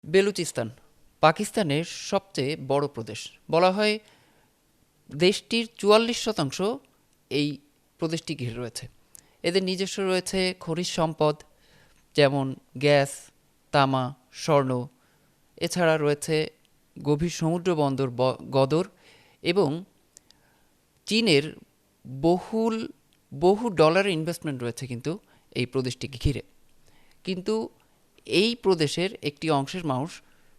বেলুচিস্তান পাকিস্তানের সবচেয়ে বড় প্রদেশ। বলা হয় দেশটির ৪৪% এই প্রদেশটি ঘিরে রয়েছে। এদের নিজস্ব রয়েছে খনিজ সম্পদ, যেমন গ্যাস, তামা, স্বর্ণ। এছাড়া রয়েছে গভীর সমুদ্র বন্দর গদর এবং চীনের বহুল বহু ডলারের ইনভেস্টমেন্ট রয়েছে কিন্তু এই প্রদেশটিকে ঘিরে। কিন্তু এই প্রদেশের একটি অংশের মানুষ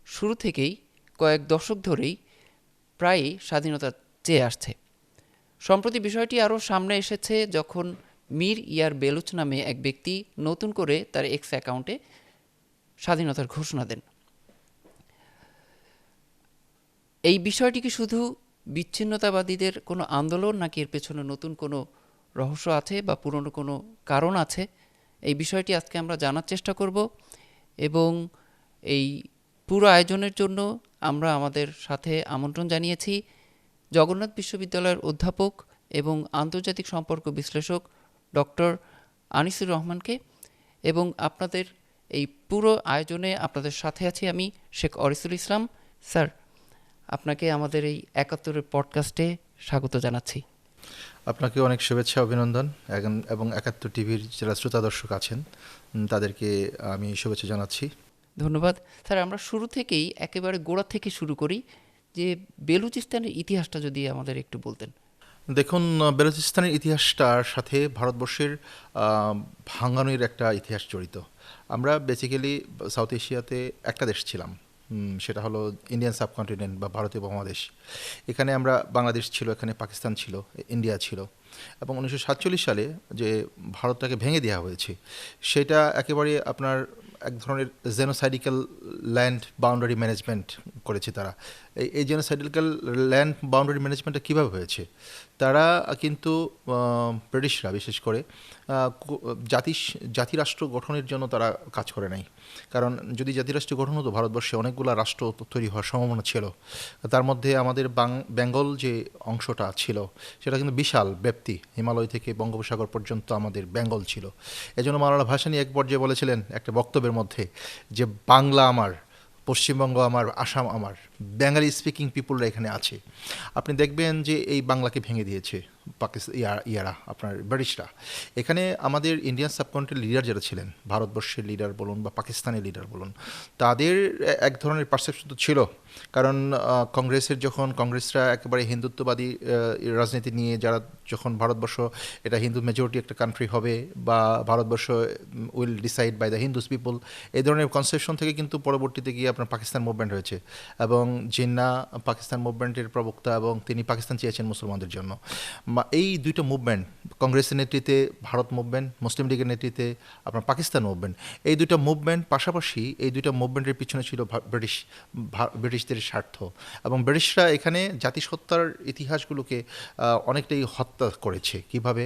শুরু থেকেই কয়েক দশক ধরেই প্রায়ই স্বাধীনতা চেয়ে আসছে। সম্প্রতি বিষয়টি আরও সামনে এসেছে যখন মীর ইয়ার বেলুচ নামে এক ব্যক্তি নতুন করে তার এক্স অ্যাকাউন্টে স্বাধীনতার ঘোষণা দেন। এই বিষয়টি কি শুধু বিচ্ছিন্নতাবাদীদের কোনো আন্দোলন, নাকি এর পেছনে নতুন কোনো রহস্য আছে বা পুরনো কোনো কারণ আছে? এই বিষয়টি আজকে আমরা জানার চেষ্টা করব এবং এই পুরো আয়োজনের জন্য আমরা আমাদের সাথে আমন্ত্রণ জানিয়েছি জগন্নাথ বিশ্ববিদ্যালয়ের অধ্যাপক এবং আন্তর্জাতিক সম্পর্ক বিশ্লেষক ডক্টর আনিসুর রহমানকে। এবং আপনাদের এই পুরো আয়োজনে আপনাদের সাথে আছি আমি, শেখ অরিসুল ইসলাম। স্যার, আপনাকে আমাদের এই ৭১-এর পডকাস্টে স্বাগত জানাচ্ছি। আপনাকে অনেক শুভেচ্ছা, অভিনন্দন এবং ৭১ টিভির যারা শ্রোতা দর্শক আছেন তাদেরকে আমি শুভেচ্ছা জানাচ্ছি। ধন্যবাদ। স্যার, আমরা শুরু থেকেই একেবারে গোড়া থেকে শুরু করি, যে বেলুচিস্তানের ইতিহাসটা যদি আমাদের একটু বলতেন। দেখুন, বেলুচিস্তানের ইতিহাসটার সাথে ভারতবর্ষের ভাঙানোর একটা ইতিহাস জড়িত। আমরা বেসিক্যালি সাউথ এশিয়াতে একটা দেশ ছিলাম, সেটা হলো ইন্ডিয়ান সাবকন্টিনেন্ট বা ভারতীয় উপমহাদেশ। এখানে আমরা বাংলাদেশ ছিল, এখানে পাকিস্তান ছিল, ইন্ডিয়া ছিল। এবং ১৯৪৭ সালে যে ভারতটাকে ভেঙে দেওয়া হয়েছে, সেটা একেবারে আপনার এক ধরনের জেনোসাইডিক্যাল ল্যান্ড বাউন্ডারি ম্যানেজমেন্ট করেছে তারা। এই জেনোসাইডিক্যাল ল্যান্ড বাউন্ডারি ম্যানেজমেন্টটা কীভাবে হয়েছে? তারা কিন্তু ব্রিটিশরা বিশেষ করে জাতিরাষ্ট্র গঠনের জন্য তারা কাজ করে নাই। কারণ যদি জাতিরাষ্ট্র গঠন হতো, ভারতবর্ষে অনেকগুলো রাষ্ট্র তৈরি হওয়ার সম্ভাবনা ছিল। তার মধ্যে আমাদের বেঙ্গল যে অংশটা ছিল, সেটা কিন্তু বিশাল ব্যাপ্তি, হিমালয় থেকে বঙ্গোপসাগর পর্যন্ত আমাদের বেঙ্গল ছিল। এজন্য মাওলানা ভাসানী এক পর্যায়ে বলেছিলেন একটা বক্তব্যের মধ্যে যে বাংলা আমার, পশ্চিমবঙ্গ আমার, আসাম আমার, বেঙ্গলি স্পিকিং পিপুলরা এখানে আছে। আপনি দেখবেন যে এই বাংলাকে ভেঙে দিয়েছে ইয়ারা আপনার ব্রিটিশরা। এখানে আমাদের ইন্ডিয়ান সাবকন্টিনেন্টের লিডার যারা ছিলেন, ভারতবর্ষের লিডার বলুন বা পাকিস্তানের লিডার বলুন, তাদের এক ধরনের পারসেপশন তো ছিল। কারণ কংগ্রেসরা একেবারে হিন্দুত্ববাদী রাজনীতি নিয়ে যখন ভারতবর্ষ এটা হিন্দু মেজরিটি একটা কান্ট্রি হবে বা ভারতবর্ষ will decide by the Hindus people, এই ধরনের কনসেপশন থেকে কিন্তু পরবর্তীতে গিয়ে আপনার পাকিস্তান মুভমেন্ট হয়েছে। এবং জিন্না পাকিস্তান মুভমেন্টের প্রবক্তা, এবং তিনি পাকিস্তান চেয়েছেন মুসলমানদের জন্য। এই দুইটা মুভমেন্ট, কংগ্রেসের নেতৃত্বে ভারত মুভমেন্ট, মুসলিম লীগের নেতৃত্বে আপনার পাকিস্তান মুভমেন্ট, এই দুইটা মুভমেন্ট পাশাপাশি এই দুইটা মুভমেন্টের পিছনে ছিল ব্রিটিশদের স্বার্থ। এবং ব্রিটিশরা এখানে জাতিসত্তার ইতিহাসগুলোকে অনেকটাই হত্যা করেছে। কিভাবে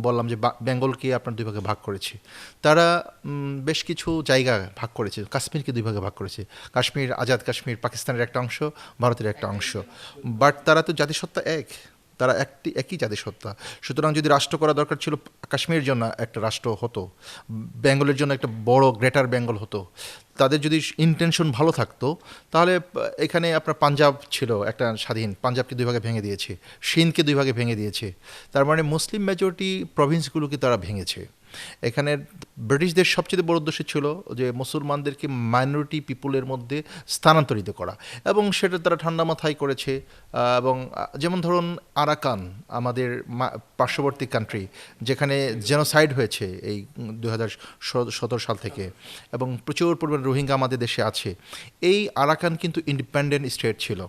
বললাম যে বেঙ্গলকে আপনার দুই ভাগে ভাগ করেছে তারা, বেশ কিছু জায়গা ভাগ করেছে, কাশ্মীরকে দুই ভাগে ভাগ করেছে। কাশ্মীর, আজাদ কাশ্মীর পাকিস্তানের একটা অংশ, ভারতের একটা অংশ। বাট তারা তো জাতিসত্তা তারা একই জাতিসত্তা। সুতরাং যদি রাষ্ট্র করা দরকার ছিল, কাশ্মীরের জন্য একটা রাষ্ট্র হতো, বেঙ্গলের জন্য একটা বড় গ্রেটার বেঙ্গল হতো। তাদের যদি ইন্টেনশন ভালো থাকতো, তাহলে এখানে আপনার পাঞ্জাব ছিল একটা স্বাধীন, পাঞ্জাবকে দুই ভাগে ভেঙে দিয়েছে, সিন্ধকে দুই ভাগে ভেঙে দিয়েছে। তার মানে মুসলিম মেজরিটি প্রভিন্সগুলোকে তারা ভেঙেছে। এখানে ব্রিটিশদের সবচেয়ে বড় উদ্দেশ্য ছিল যে মুসলমানদেরকে মাইনরিটি পিপুলের মধ্যে স্থানান্তরিত করা, এবং সেটা তারা ঠান্ডা মাথায় করেছে। এবং যেমন ধরুন আরাকান, আমাদের পার্শ্ববর্তী কান্ট্রি, যেখানে জেনোসাইড হয়েছে এই 2017 সাল থেকে, এবং প্রচুর পরিমাণে রোহিঙ্গা আমাদের দেশে আছে। এই আরাকান কিন্তু ইন্ডিপেন্ডেন্ট স্টেট ছিল,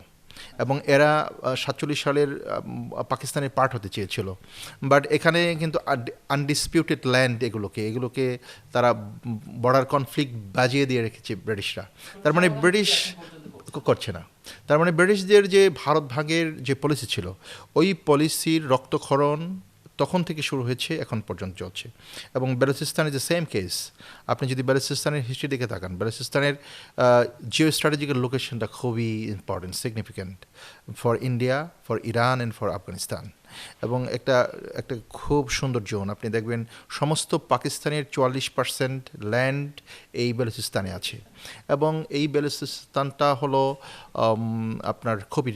এবং এরা 47 সালের পাকিস্তানের পার্ট হতে চেয়েছিল। বাট এখানে কিন্তু আনডিসপিউটেড ল্যান্ড, এগুলোকে তারা বর্ডার কনফ্লিক্ট বাজিয়ে দিয়ে রেখেছে ব্রিটিশরা। তার মানে ব্রিটিশ করছে না। তার মানে ব্রিটিশদের যে ভারত ভাগের যে পলিসি ছিল, ওই পলিসির রক্তক্ষরণ তখন থেকে শুরু হয়েছে, এখন পর্যন্ত চলছে। এবং বেলুচিস্তানের যে সেম কেস, আপনি যদি বেলুচিস্তানের হিস্ট্রি দিকে তাকান, বেলুচিস্তানের জিও স্ট্র্যাটেজিক্যাল লোকেশনটা খুবই important, significant for India, for Iran and for Afghanistan. এবং একটা একটা খুব সুন্দর জোন। আপনি দেখবেন সমস্ত পাকিস্তানের 44% ল্যান্ড এই বেলুচিস্তানে আছে, এবং এই বেলুচিস্তানটা হলো আপনার খুবই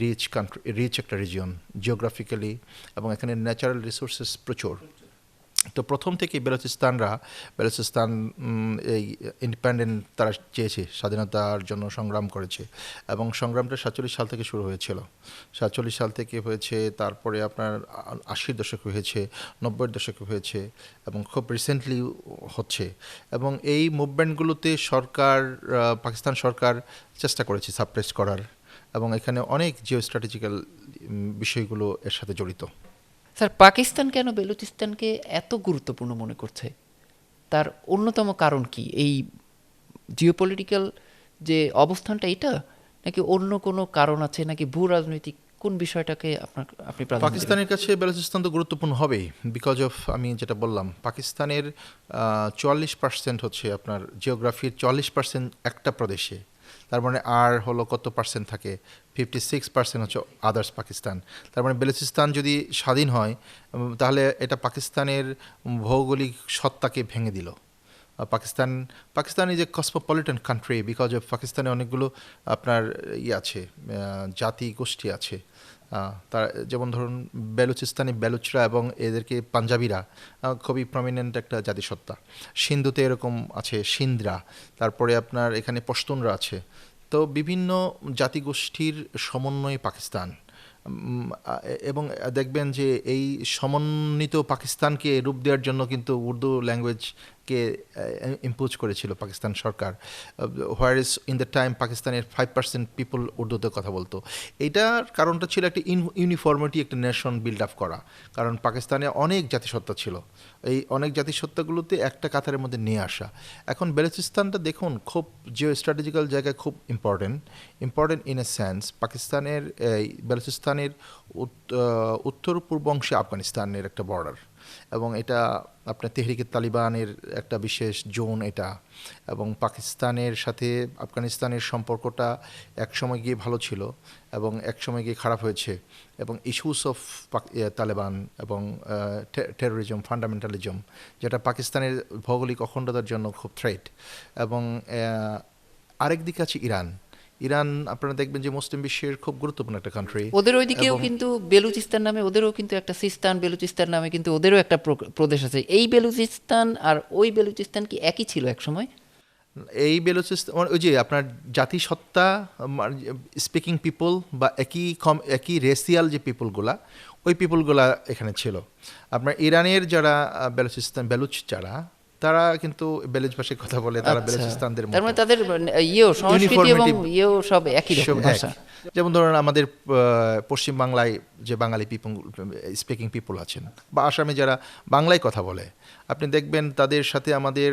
রিচ একটা রিজিয়ন জিওগ্রাফিক্যালি, এবং এখানে ন্যাচারাল রিসোর্সেস প্রচুর। তো প্রথম থেকে বেলুচিস্তান এই ইন্ডিপেন্ডেন্ট তারা চেয়েছে, স্বাধীনতার জন্য সংগ্রাম করেছে, এবং সংগ্রামটা 47 সাল থেকে শুরু হয়েছিল। 47 সাল থেকে হয়েছে, তারপরে আপনার 80-র দশকে হয়েছে, 90-এর দশকে হয়েছে, এবং খুব রিসেন্টলি হচ্ছে। এবং এই মুভমেন্টগুলোতে পাকিস্তান সরকার চেষ্টা করেছে সাপ্রেস করার, এবং এখানে অনেক জিও স্ট্র্যাটেজিক্যাল বিষয়গুলো এর সাথে জড়িত। স্যার, পাকিস্তান কেন বেলুচিস্তানকে এত গুরুত্বপূর্ণ মনে করছে? তার অন্যতম কারণ কি? এই জিওপলিটিক্যাল যে অবস্থানটা এটা, নাকি অন্য কোনো কারণ আছে, নাকি ভূ রাজনৈতিক কোন বিষয়টাকে আপনি প্রাধান্য দিবেন? পাকিস্তানের কাছে বেলুচিস্তান তো গুরুত্বপূর্ণ হবেই, বিকজ অফ আমি যেটা বললাম, পাকিস্তানের 44% হচ্ছে আপনার জিওগ্রাফির 44% একটা প্রদেশে। তার মানে আর হলো কত পার্সেন্ট থাকে? 56% হচ্ছে আদার্স পাকিস্তান। তার মানে বেলুচিস্তান যদি স্বাধীন হয়, তাহলে এটা পাকিস্তানের ভৌগোলিক সত্তাকে ভেঙে দিল। Pakistan is A Cosmopolitan country, because of পাকিস্তানে অনেকগুলো আপনার আছে, জাতি গোষ্ঠী আছে। তার যেমন ধরুন বেলুচিস্তানি বেলুচরা এবং এদেরকে পাঞ্জাবিরা খুবই প্রমিনেন্ট একটা জাতিসত্তা। সিন্ধুতে এরকম আছে সিন্ধরা, তারপরে আপনার এখানে পশতুনরা আছে। তো বিভিন্ন জাতিগোষ্ঠীর সমন্বয়ে পাকিস্তান, এবং দেখবেন যে এই সমন্বিত পাকিস্তানকে রূপ দেওয়ার জন্য কিন্তু উর্দু ল্যাঙ্গুয়েজকে ইম্পোজ করেছিল পাকিস্তান সরকার। Where is in the time পাকিস্তানের 5% পিপল উর্দুতে কথা বলতো। এইটার কারণটা ছিল একটা ইউনিফর্মিটি, একটা নেশন বিল্ড আপ করা। কারণ পাকিস্তানে অনেক জাতিসত্তা ছিল, এই অনেক জাতিসত্তাগুলোতে একটা কাতারের মধ্যে নিয়ে আসা। এখন বেলুচিস্তানটা দেখুন খুব জিও স্ট্র্যাটেজিক্যাল জায়গায় খুব ইম্পর্টেন্ট ইন এ সেন্স। পাকিস্তানের এই বেলুচিস্তানের উত্তর পূর্ব অংশে আফগানিস্তানের একটা বর্ডার, এবং এটা আপনার তেহরিকে তালিবানের একটা বিশেষ জোন এটা। এবং পাকিস্তানের সাথে আফগানিস্তানের সম্পর্কটা একসময় গিয়ে ভালো ছিল, এবং একসময় গিয়ে খারাপ হয়েছে, এবং ইস্যুস অফ তালেবান এবং টেরোরিজম, ফান্ডামেন্টালিজম, যেটা পাকিস্তানের ভৌগোলিক অখণ্ডতার জন্য খুব থ্রেট। এবং আরেক দিকে আছে ইরান। আপনারা দেখবেন যে মুসলিম বিশ্বের খুব গুরুত্বপূর্ণ একটা কান্ট্রি। ওদের ওইদিকেও কিন্তু বেলুচিস্তান নামে, ওদেরও কিন্তু একটা সিস্তান বেলুচিস্তান নামে কিন্তু ওদেরও একটা প্রদেশ আছে। এই বেলুচিস্তান আর ওই বেলুচিস্তান কি একই ছিল এক সময়? এই বেলুচিস্তান ওই যে আপনার জাতিসত্তা, স্পিকিং পিপল, বা একই রেসিয়াল যে পিপলগুলা, ওই পিপলগুলা এখানে ছিল। আপনার ইরানের যারা বেলুচ যারা, তারা কিন্তু বেলুচ ভাষায় কথা বলে, তারা বেলুচিস্তানদের তার মতো। মানে তাদের সংস্কৃতি এবং সব একই রকম ভাষা। যেমন ধরুন আমাদের পশ্চিম বাংলায় যে বাঙালি স্পিকিং পিপল আছেন, বা আসামে যারা বাংলায় কথা বলে, আপনি দেখবেন তাদের সাথে আমাদের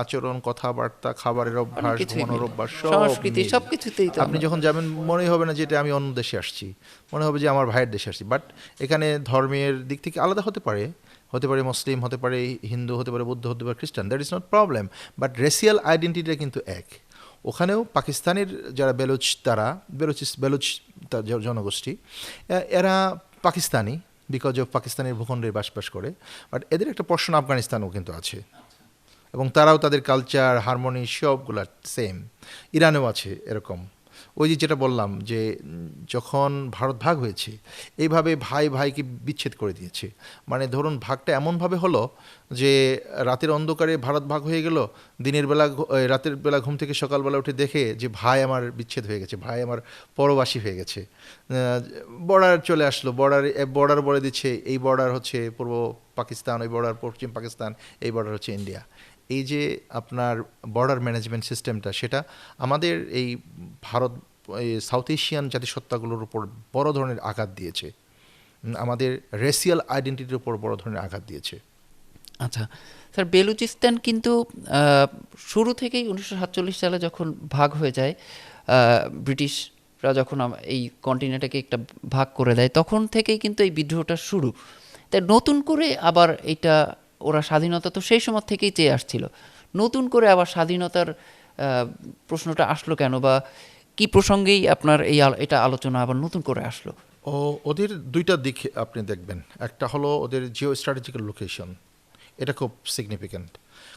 আচরণ, কথাবার্তা, খাবারের অভ্যাস, ঘুমানোর অভ্যাস, সংস্কৃতি সবকিছুতেই তো আপনি যখন যাবেন মনে হবে না যে এটা আমি অন্য দেশে আসছি, মনে হবে যে আমার ভাইয়ের দেশে আসছি। বাট এখানে ধর্মের দিক থেকে আলাদা হতে পারে মুসলিম, হতে পারে হিন্দু, হতে পারে বৌদ্ধ, হতে পারে খ্রিস্টান, that is not problem. But racial আইডেন্টিটিটা কিন্তু এক। ওখানেও পাকিস্তানের যারা বেলুচ জনগোষ্ঠী, এরা পাকিস্তানি, বিকজ অফ পাকিস্তানের ভূখণ্ডে বাস করে। বাট এদের একটা পোর্শন আফগানিস্তানও কিন্তু আছে, এবং তারাও তাদের কালচার, হারমোনি সবগুলা সেম। ইরানেও আছে এরকম। ওই যেটা বললাম যে যখন ভারত ভাগ হয়েছে, এইভাবে ভাই ভাইকে বিচ্ছেদ করে দিয়েছে। মানে ধরুন ভাগটা এমনভাবে হলো যে রাতের অন্ধকারে ভারত ভাগ হয়ে গেল, রাতের বেলা ঘুম থেকে সকালবেলা উঠে দেখে যে ভাই আমার বিচ্ছেদ হয়ে গেছে, ভাই আমার পরবাসী হয়ে গেছে। বর্ডার চলে আসলো, বর্ডার বলে দিচ্ছে এই বর্ডার হচ্ছে পূর্ব পাকিস্তান, ওই বর্ডার পশ্চিম পাকিস্তান, এই বর্ডার হচ্ছে ইন্ডিয়া। এই যে আপনার বর্ডার ম্যানেজমেন্ট সিস্টেমটা, সেটা আমাদের এই সাউথ এশিয়ান জাতিসত্তাগুলোর উপর বড় ধরনের আঘাত দিয়েছে, আমাদের রেসিয়াল আইডেন্টিটির উপর বড় ধরনের আঘাত দিয়েছে। আচ্ছা স্যার, বেলুচিস্তান কিন্তু শুরু থেকেই 1947 সালে যখন ভাগ হয়ে যায়, ব্রিটিশরা যখন এই কন্টিনেন্টটাকে একটা ভাগ করে দেয়, তখন থেকেই কিন্তু এই বিদ্রোহটা শুরু। তাই নতুন করে আবার এটা, ওরা স্বাধীনতা তো সেই সময় থেকেই চেয়ে আসছিল, নতুন করে আবার স্বাধীনতার প্রশ্নটা আসলো কেন, বা কি প্রসঙ্গেই আপনার এটা আলোচনা আবার নতুন করে আসলো? ও ওদের দুইটা দিক আপনি দেখবেন, একটা হলো ওদের জিও স্ট্র্যাটেজিক্যাল লোকেশন, এটা খুব সিগনিফিক্যান্ট।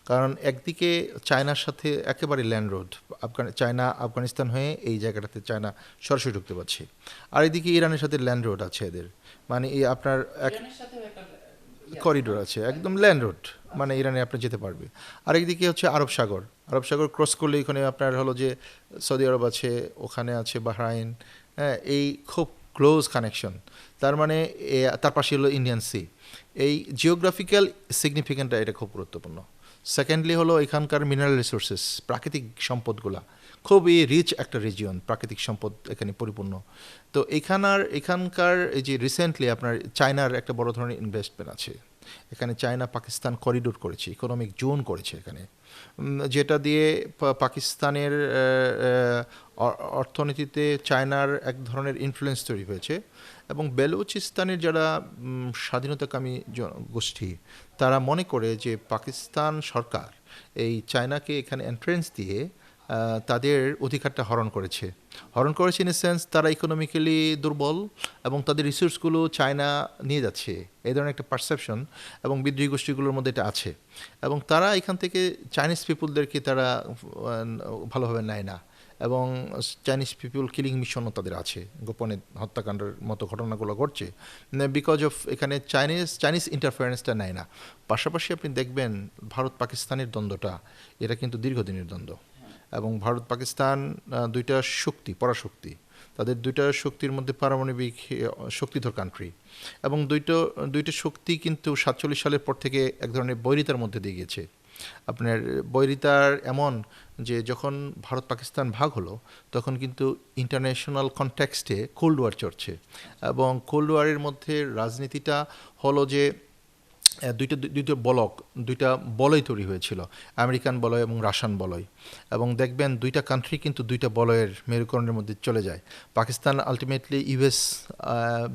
কারণ একদিকে চায়নার সাথে একেবারে ল্যান্ড রোড, চায়না আফগানিস্তান হয়ে এই জায়গাটাতে চায়না সরাসরি ঢুকতে পারছে। আর এদিকে ইরানের সাথে ল্যান্ড রোড আছে এদের, মানে এই আপনার এক করিডোর আছে, একদম ল্যান্ড রোড, মানে ইরানে আপনি যেতে পারবে। আরেকদিকে হচ্ছে আরব সাগর, আরব সাগর ক্রস করলে এখানে আপনার হলো যে সৌদি আরব আছে, ওখানে আছে বাহরাইন, হ্যাঁ, এই খুব ক্লোজ কানেকশন। তার মানে তার পাশে হলো ইন্ডিয়ান সি। এই জিওগ্রাফিক্যাল সিগনিফিকেন্টটা এটা খুব গুরুত্বপূর্ণ। সেকেন্ডলি হলো এখানকার মিনারেল রিসোর্সেস, প্রাকৃতিক সম্পদগুলা খুবই রিচ একটা রিজিয়ন, প্রাকৃতিক সম্পদ এখানে পরিপূর্ণ। তো এখানকার এই যে রিসেন্টলি আপনার চায়নার একটা বড় ধরনের ইনভেস্টমেন্ট আছে এখানে। চায়না পাকিস্তান করিডোর করেছে, ইকোনমিক জোন করেছে এখানে, যেটা দিয়ে পাকিস্তানের অর্থনীতিতে চায়নার এক ধরনের ইনফ্লুয়েন্স তৈরি হয়েছে। এবং বেলুচিস্তানের যারা স্বাধীনতাকামী গোষ্ঠী, তারা মনে করে যে পাকিস্তান সরকার এই চায়নাকে এখানে এন্ট্রেন্স দিয়ে তাদের অধিকারটা হরণ করেছে। ইন এ সেন্স তারা ইকোনমিক্যালি দুর্বল এবং তাদের রিসোর্সগুলো চায়না নিয়ে যাচ্ছে, এই ধরনের একটা পারসেপশন এবং বিদ্রোহী গোষ্ঠীগুলোর মধ্যে এটা আছে। এবং তারা এখান থেকে চাইনিজ পিপুলদেরকে তারা ভালোভাবে নেয় না, এবং চাইনিজ পিপুল কিলিং মিশনও তাদের আছে, গোপনে হত্যাকাণ্ডের মতো ঘটনাগুলো ঘটছে বিকজ অফ এখানে চাইনিজ ইন্টারফারেন্সটা নেয় না। পাশাপাশি আপনি দেখবেন ভারত পাকিস্তানের দ্বন্দ্বটা, এটা কিন্তু দীর্ঘদিনের দ্বন্দ্ব। এবং ভারত পাকিস্তান দুইটা শক্তি, পরাশক্তি, তাদের দুইটা শক্তির মধ্যে পারমাণবিক শক্তিধর কান্ট্রি। এবং দুইটা শক্তি কিন্তু 47 সালের পর থেকে এক ধরনের বৈরিতার মধ্যে দিয়ে গেছে। আপনার বৈরিতার এমন যে যখন ভারত পাকিস্তান ভাগ হলো তখন কিন্তু ইন্টারন্যাশনাল কনটেক্সটে কোল্ড ওয়ার চলছে। এবং কোল্ড ওয়ারের মধ্যে রাজনীতিটা হলো যে দুইটা বলয় তৈরি হয়েছিল, আমেরিকান বলয় এবং রাশিয়ান বলয়। এবং দেখবেন দুইটা কান্ট্রি কিন্তু দুইটা বলয়ের মেরুকরণের মধ্যে চলে যায়। পাকিস্তান আলটিমেটলি ইউএস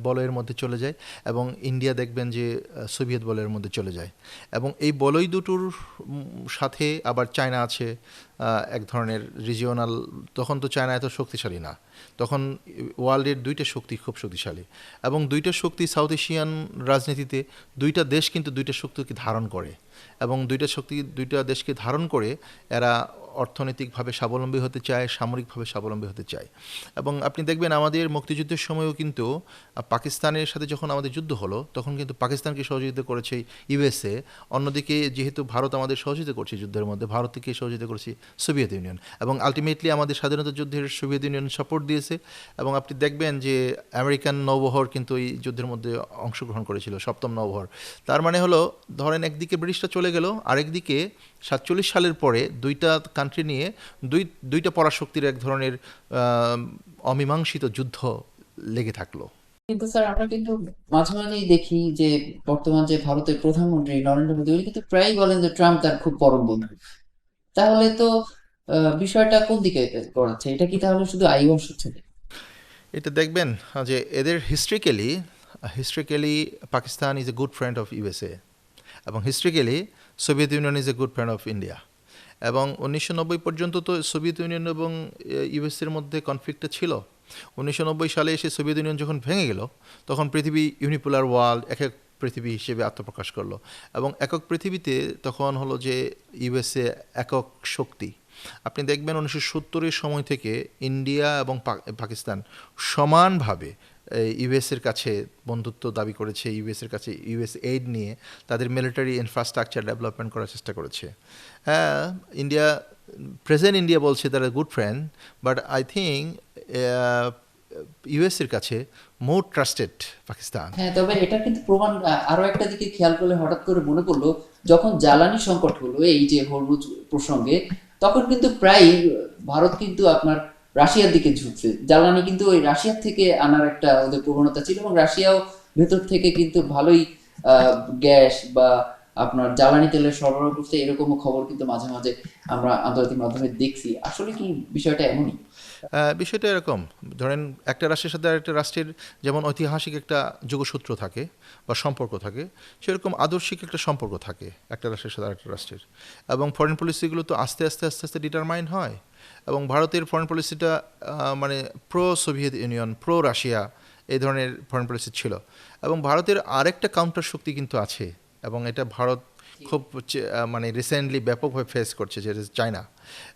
বলয়ের মধ্যে চলে যায়, এবং ইন্ডিয়া দেখবেন যে সোভিয়েত বলয়ের মধ্যে চলে যায়। এবং এই বলয় দুটোর সাথে আবার চায়না আছে, এক ধরনের রিজিওনাল। তখন তো চায়না এত শক্তিশালী না, তখন ওয়ার্ল্ডের দুইটা শক্তি খুব শক্তিশালী। এবং দুইটা শক্তি সাউথ এশিয়ান রাজনীতিতে দুইটা দেশ কিন্তু দুইটা শক্তিকে ধারণ করে, এবং দুইটা দেশকে ধারণ করে এরা অর্থনৈতিকভাবে স্বাবলম্বী হতে চায়, সামরিকভাবে স্বাবলম্বী হতে চায়। এবং আপনি দেখবেন আমাদের মুক্তিযুদ্ধের সময়ও কিন্তু পাকিস্তানের সাথে যখন আমাদের যুদ্ধ হলো তখন কিন্তু পাকিস্তানকে সহযোগিতা করেছে ইউএসএ। অন্যদিকে যেহেতু ভারত আমাদের সহযোগিতা করছে যুদ্ধের মধ্যে, ভারতকে সহযোগিতা করেছে সোভিয়েত ইউনিয়ন। এবং আলটিমেটলি আমাদের স্বাধীনতা যুদ্ধের সোভিয়েত ইউনিয়ন সাপোর্ট দিয়েছে। এবং আপনি দেখবেন যে আমেরিকান নৌবহর কিন্তু এই যুদ্ধের মধ্যে অংশগ্রহণ করেছিল, সপ্তম নৌবহর। তার মানে হলো ধরেন একদিকে ব্রিটিশরা চলে গেল, আরেকদিকে 47 সালের পরে দুইটা কান্ট্রি নিয়ে দুইটা পরাশক্তির এক ধরনের অমীমাংসিত যুদ্ধ লেগে থাকলো। কিন্তু স্যার আমরা কিন্তু মাঝে মাঝেই দেখি যে বর্তমান যে ভারতের প্রধানমন্ত্রী নরেন্দ্র মোদী উনি কিন্তু প্রায়ই বলেন যে ট্রাম্প তার খুব পরম বন্ধু। তাহলে তো বিষয়টা কোন দিকে গড়াচ্ছে? এটা কি তাহলে শুধু আইওয়াস হচ্ছে? এটা দেখবেন যে এদের historically Pakistan is a good friend of USA, এবং historically Soviet Union is a good friend of India. এবং 1990 পর্যন্ত তো সোভিয়েত ইউনিয়ন এবং ইউএসএর মধ্যে কনফ্লিক্টটা ছিল। 1990 সালে এসে সোভিয়েত ইউনিয়ন যখন ভেঙে গেল তখন পৃথিবী ইউনিপোলার ওয়ার্ল্ড, এক পৃথিবী হিসেবে আত্মপ্রকাশ করলো। এবং একক পৃথিবীতে তখন হলো যে ইউএসএ একক শক্তি। আপনি দেখবেন 1970-এর সময় থেকে ইন্ডিয়া এবং পাকিস্তান সমানভাবে ইউএসের কাছে বন্ধুত্ব দাবি করেছে, ইউএসের কাছে ইউএস এইড নিয়ে তাদের মিলিটারি ইনফ্রাস্ট্রাকচার ডেভেলপমেন্ট করার চেষ্টা করেছে। হ্যাঁ, প্রেজেন্ট ইন্ডিয়া বলছে তারা good friend, but I think ইউএসের কাছে মোর ট্রাস্টেড পাকিস্তান। হ্যাঁ, তবে এটা কিন্তু প্রমাণ আরো একটা দিকে খেয়াল করলে হঠাৎ করে মনে পড়লো, যখন জ্বালানি সংকট হলো এই যে হরমুজ প্রসঙ্গে, তখন কিন্তু প্রায় ভারত কিন্তু আপনার রাশিয়ার দিকে ঝুঁকছে। জ্বালানি কিন্তু ওই রাশিয়ার থেকে আনার একটা ওদের প্রবণতা ছিল, এবং রাশিয়াও ভেতর থেকে কিন্তু ভালোই গ্যাস বা আপনার জ্বালানি তেলের সরবরাহ করছে, এরকমও খবর কিন্তু মাঝে মাঝে আমরা আন্তর্জাতিক মাধ্যমে দেখছি। আসলে কি বিষয়টা এমনই? বিষয়টা এরকম, ধরেন একটা রাষ্ট্রের সাথে আরেকটা রাষ্ট্রের যেমন ঐতিহাসিক একটা যোগসূত্র থাকে বা সম্পর্ক থাকে, সেরকম আদর্শিক একটা সম্পর্ক থাকে একটা রাষ্ট্রের সাথে আরেকটা রাষ্ট্রের। এবং ফরেন পলিসিগুলো তো আস্তে আস্তে ডিটারমাইন হয়। এবং ভারতের ফরেন পলিসিটা মানে pro Soviet union, pro Russia এই ধরনের ফরেন পলিসি ছিল। এবং ভারতের আরেকটা কাউন্টার শক্তি কিন্তু আছে, এবং এটা ভারত খুব মানে রিসেন্টলি ব্যাপকভাবে ফেস করছে, যেটা চায়না।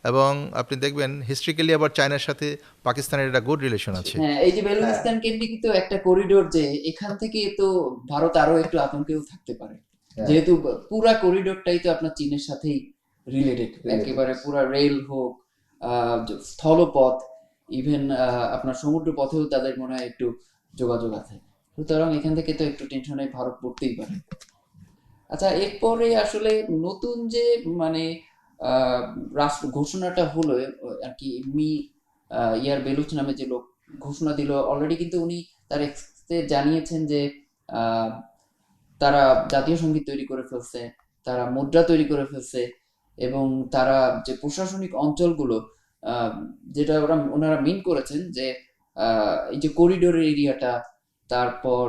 এবং আপনি দেখবেন হিস্ট্রিক্যালি আবার চায়নার সাথে পাকিস্তানের একটা গুড রিলেশন আছে। হ্যাঁ, এই যে বেলুচিস্তান কেন্দ্রিক তো একটা করিডোর, যে এখান থেকে তো ভারত আরো একটু আতঙ্কেও থাকতে পারে, যেহেতু পুরা করিডোরটাই তো আপনার চীনের সাথেই রিলেটেড, একেবারে পুরা রেল হোক, স্থলপথ, ইভেন আপনার সমুদ্র পথেও তাদের মনে হয় একটু যোগাযোগ আছে। সুতরাং এখান থেকে তো একটু টেনশনে ভারত পড়তেই পারে। আচ্ছা, এরপরে আসলে নতুন যে মানে আহ, রাষ্ট্র ঘোষণাটা হলো আর কি, মি ইয়ার বেলুচ নামে যে লোক ঘোষণা দিল, অলরেডি কিন্তু উনি তার এক্সে জানিয়েছেন যে আহ, তারা জাতীয় সঙ্গীত তৈরি করে ফেলছে, তারা মুদ্রা তৈরি করে ফেলছে, এবং তারা যে প্রশাসনিক অঞ্চলগুলো আহ, যেটা ওনারা মিন করেছেন যে এই যে করিডোরের এরিয়াটা, তারপর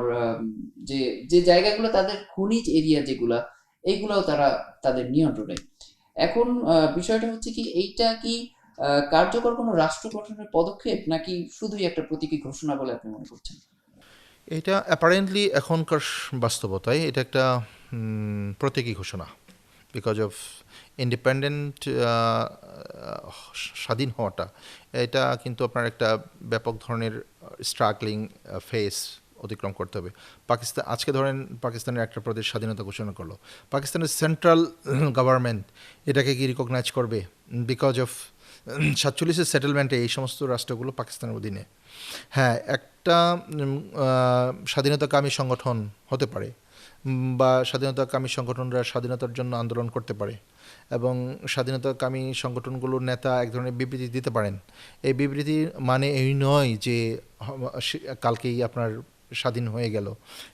যে যে জায়গাগুলো তাদের খনিজ এরিয়া যেগুলা, এইগুলাও তারা তাদের নিয়ন্ত্রণে। এখন বিষয়টা হচ্ছে কি, এইটা কি কার্যকর কোনো রাষ্ট্র গঠনের পদক্ষেপ, নাকি শুধুই একটা প্রতীকী ঘোষণা বলে আপনি মনে করছেন? এটা অ্যাপারেন্টলি এখনকার বাস্তবতায় এটা একটা প্রতীকী ঘোষণা, বিকজ অফ ইন্ডিপেন্ডেন্ট স্বাধীন হওয়াটা, এটা কিন্তু আপনার একটা ব্যাপক ধরনের স্ট্রাগলিং ফেস অতিক্রম করতে হবে। পাকিস্তান আজকে ধরেন পাকিস্তানের একটা প্রদেশ স্বাধীনতা ঘোষণা করলো, পাকিস্তানের সেন্ট্রাল গভর্নমেন্ট এটাকে কি রিকগনাইজ করবে? বিকজ অফ 47-এর সেটেলমেন্টে এই সমস্ত রাষ্ট্রগুলো পাকিস্তানের অধীনে। হ্যাঁ, একটা স্বাধীনতাকামী সংগঠন হতে পারে, বা স্বাধীনতাকামী সংগঠনরা স্বাধীনতার জন্য আন্দোলন করতে পারে, এবং স্বাধীনতাকামী সংগঠনগুলোর নেতা এক ধরনের বিবৃতি দিতে পারেন। এই বিবৃতি মানে এই নয় যে কালকেই আপনার স্বাধীন হয়ে গেল।